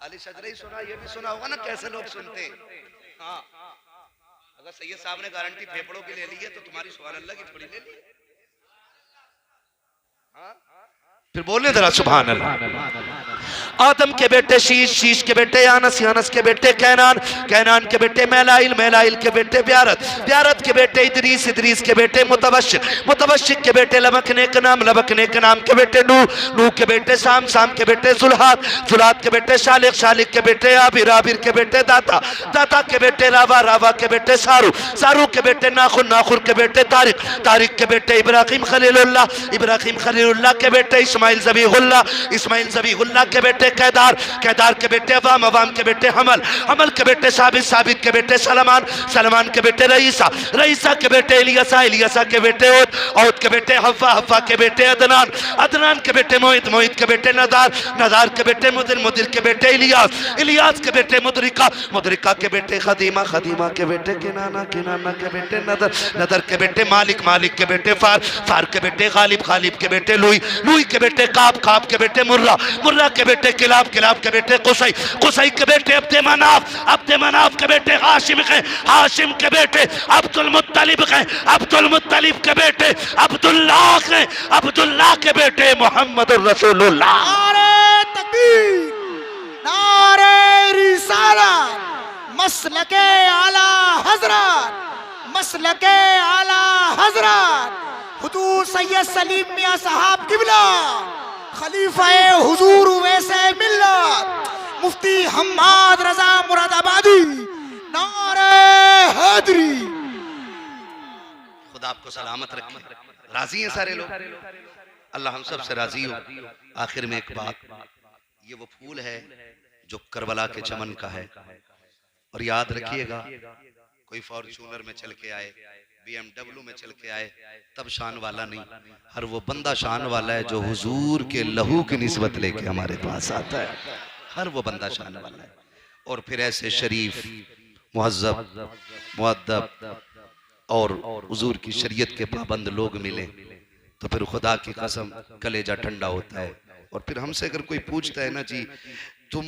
अली सजरे सुना, ये भी सुना होगा ना कैसे लोग सुनते हैं। हाँ, अगर सैयद साहब ने गारंटी फेफड़ों की ले ली है तो तुम्हारी सुभान अल्लाह की थोड़ी ले ली। हाँ? फिर बोलने जरा सुभान अल्लाह। आदम के बेटे शीश, शीश के बेटे अनस, अनस के बेटे कैनान, कैनान के बेटे मेलाइल, मेलाइल के बेटे ब्यारत, ब्यारत के बेटे इदरीस, इदरीस के बेटे मुतबश्शिर, मुतबश्शिर के बेटे लबकने के नाम, लबकने के नाम के बेटे नूह, नूह के बेटे शाम, शाम के बेटे जुल्हात, जुल्हात के बेटे शालिक, शालिक के बेटे आबिर, आबिर के बेटे दाता, दाता के बेटे रावा, रावा के बेटे सारू, सारू के बेटे नाखुर, नाखुर के बेटे तारिक, तारिक के बेटे इब्राहिम खलीलुल्लाह, इब्राहिम खलीलुल्लाह के बेटे इस्माइल ज़बीहुल्लाह, इस्माइल ज़बीहुल्लाह के बेटे कैदार, कैदार के बेटे अवाम, अवाम के बेटे हमल, हमल के बेटे साबित, साबित के बेटे सलमान, सलमान के बेटे रईसा, रईसा के बेटे इलियासा, इलियासा के बेटे औद, औद के बेटे हव्वा, हव्वा के बेटे अदनान, अदनान के बेटे मोहित, मोहित के बेटे नदार, नदार के बेटे मुदिर, मुदिर के बेटे इलियास, इलियास के बेटे मुदरिका, मुदरिका के बेटे खदीमा, खदीमा के बेटे किनाना, किनाना के बेटे नदर, नदर के बेटे मालिक, मालिक के बेटे फार, फार के बेटे गालिब, गालिब के बेटे लुई, लुई के बेटे काब, काब के बेटे मुर्रा, मुर्रा के बेटे किलाब, किलाब के बेटे कुसई, कुसई के बेटे अब्दे मनाफ, अब्दे मनाफ के बेटे हाशिम के, हाशिम के बेटे अब्दुल मुत्तलिब के, अब्दुल मुत्तलिब के बेटे अब्दुल्लाह के, अब्दुल्लाह के बेटे मोहम्मद रसूलुल्लाह। नारे तकबीर, नारे रिसालत, मसलके आला हजरत, मसलके आला हजरत हुजूर सैयद सलीम मियां साहब किबला, खलीफाए हुजूर वैसे मिल्लत, मुफ्ती हम्माद रजा मुरादाबादी, नारे हैदरी। खुदा आपको सलामत रखे। राजी हैं सारे लोग? अल्लाह हम सब से राजी हो। आखिर में एक बात, ये वो फूल है जो करबला के चमन का है, और याद रखिएगा कोई फॉर्च्यूनर में चल के आए, BMW में चल के आए तब शान वाला नहीं, हर वो बंदा शान वाला है जो हुजूर के लहू की निस्बत लेके हमारे पास आता है, हर वो बंदा शान वाला है। और फिर ऐसे शरीफ मुहज्जब मुअद्दब और हुजूर की शरीयत के पाबंद लोग मिले तो फिर खुदा की कसम कलेजा ठंडा होता है। और फिर हमसे अगर कोई पूछता है ना जी तुम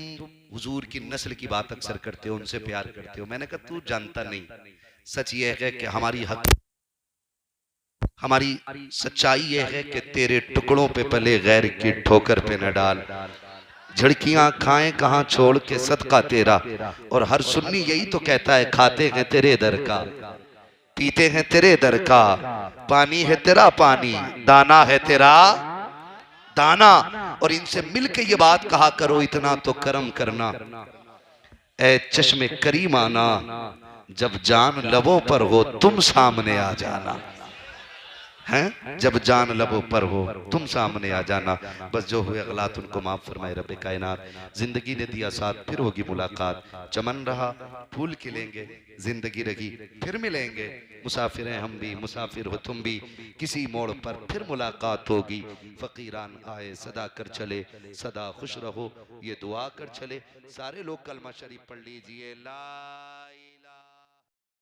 हुजूर की नस्ल की बात अक्सर करते हो, उनसे प्यार करते हो, मैंने कहा तू जानता नहीं, सच ये है कि हमारी सच्चाई ये है कि तेरे टुकड़ों पे पले गैर की ठोकर पे न डाल, झड़कियां खाएं कहां छोड़ के सदका तेरा। और हर सुन्नी यही तो कहता है खाते हैं तेरे दर का, पीते हैं तेरे दर का, पानी है तेरा पानी, दाना है तेरा दाना। और इनसे मिलके ये बात कहा करो इतना तो करम करना, ए चश्मे करीम आना, जब जान लबों पर हो तुम सामने आ जाना, हैं जब जान लबों पर हो तुम सामने आ जाना। बस जो हुए गलत उनको माफ फरमाए रब्बे कायनात। जिंदगी ने दिया साथ फिर होगी मुलाकात, चमन रहा फूल खिलेंगे, जिंदगी रही फिर मिलेंगे, मुसाफिर हैं हम भी मुसाफिर हो तुम भी, किसी मोड़ पर फिर मुलाकात होगी। फकीरान आए सदा कर चले, सदा खुश रहो ये दुआ कर चले। सारे लोग कलमा शरीफ पढ़ लीजिए। ला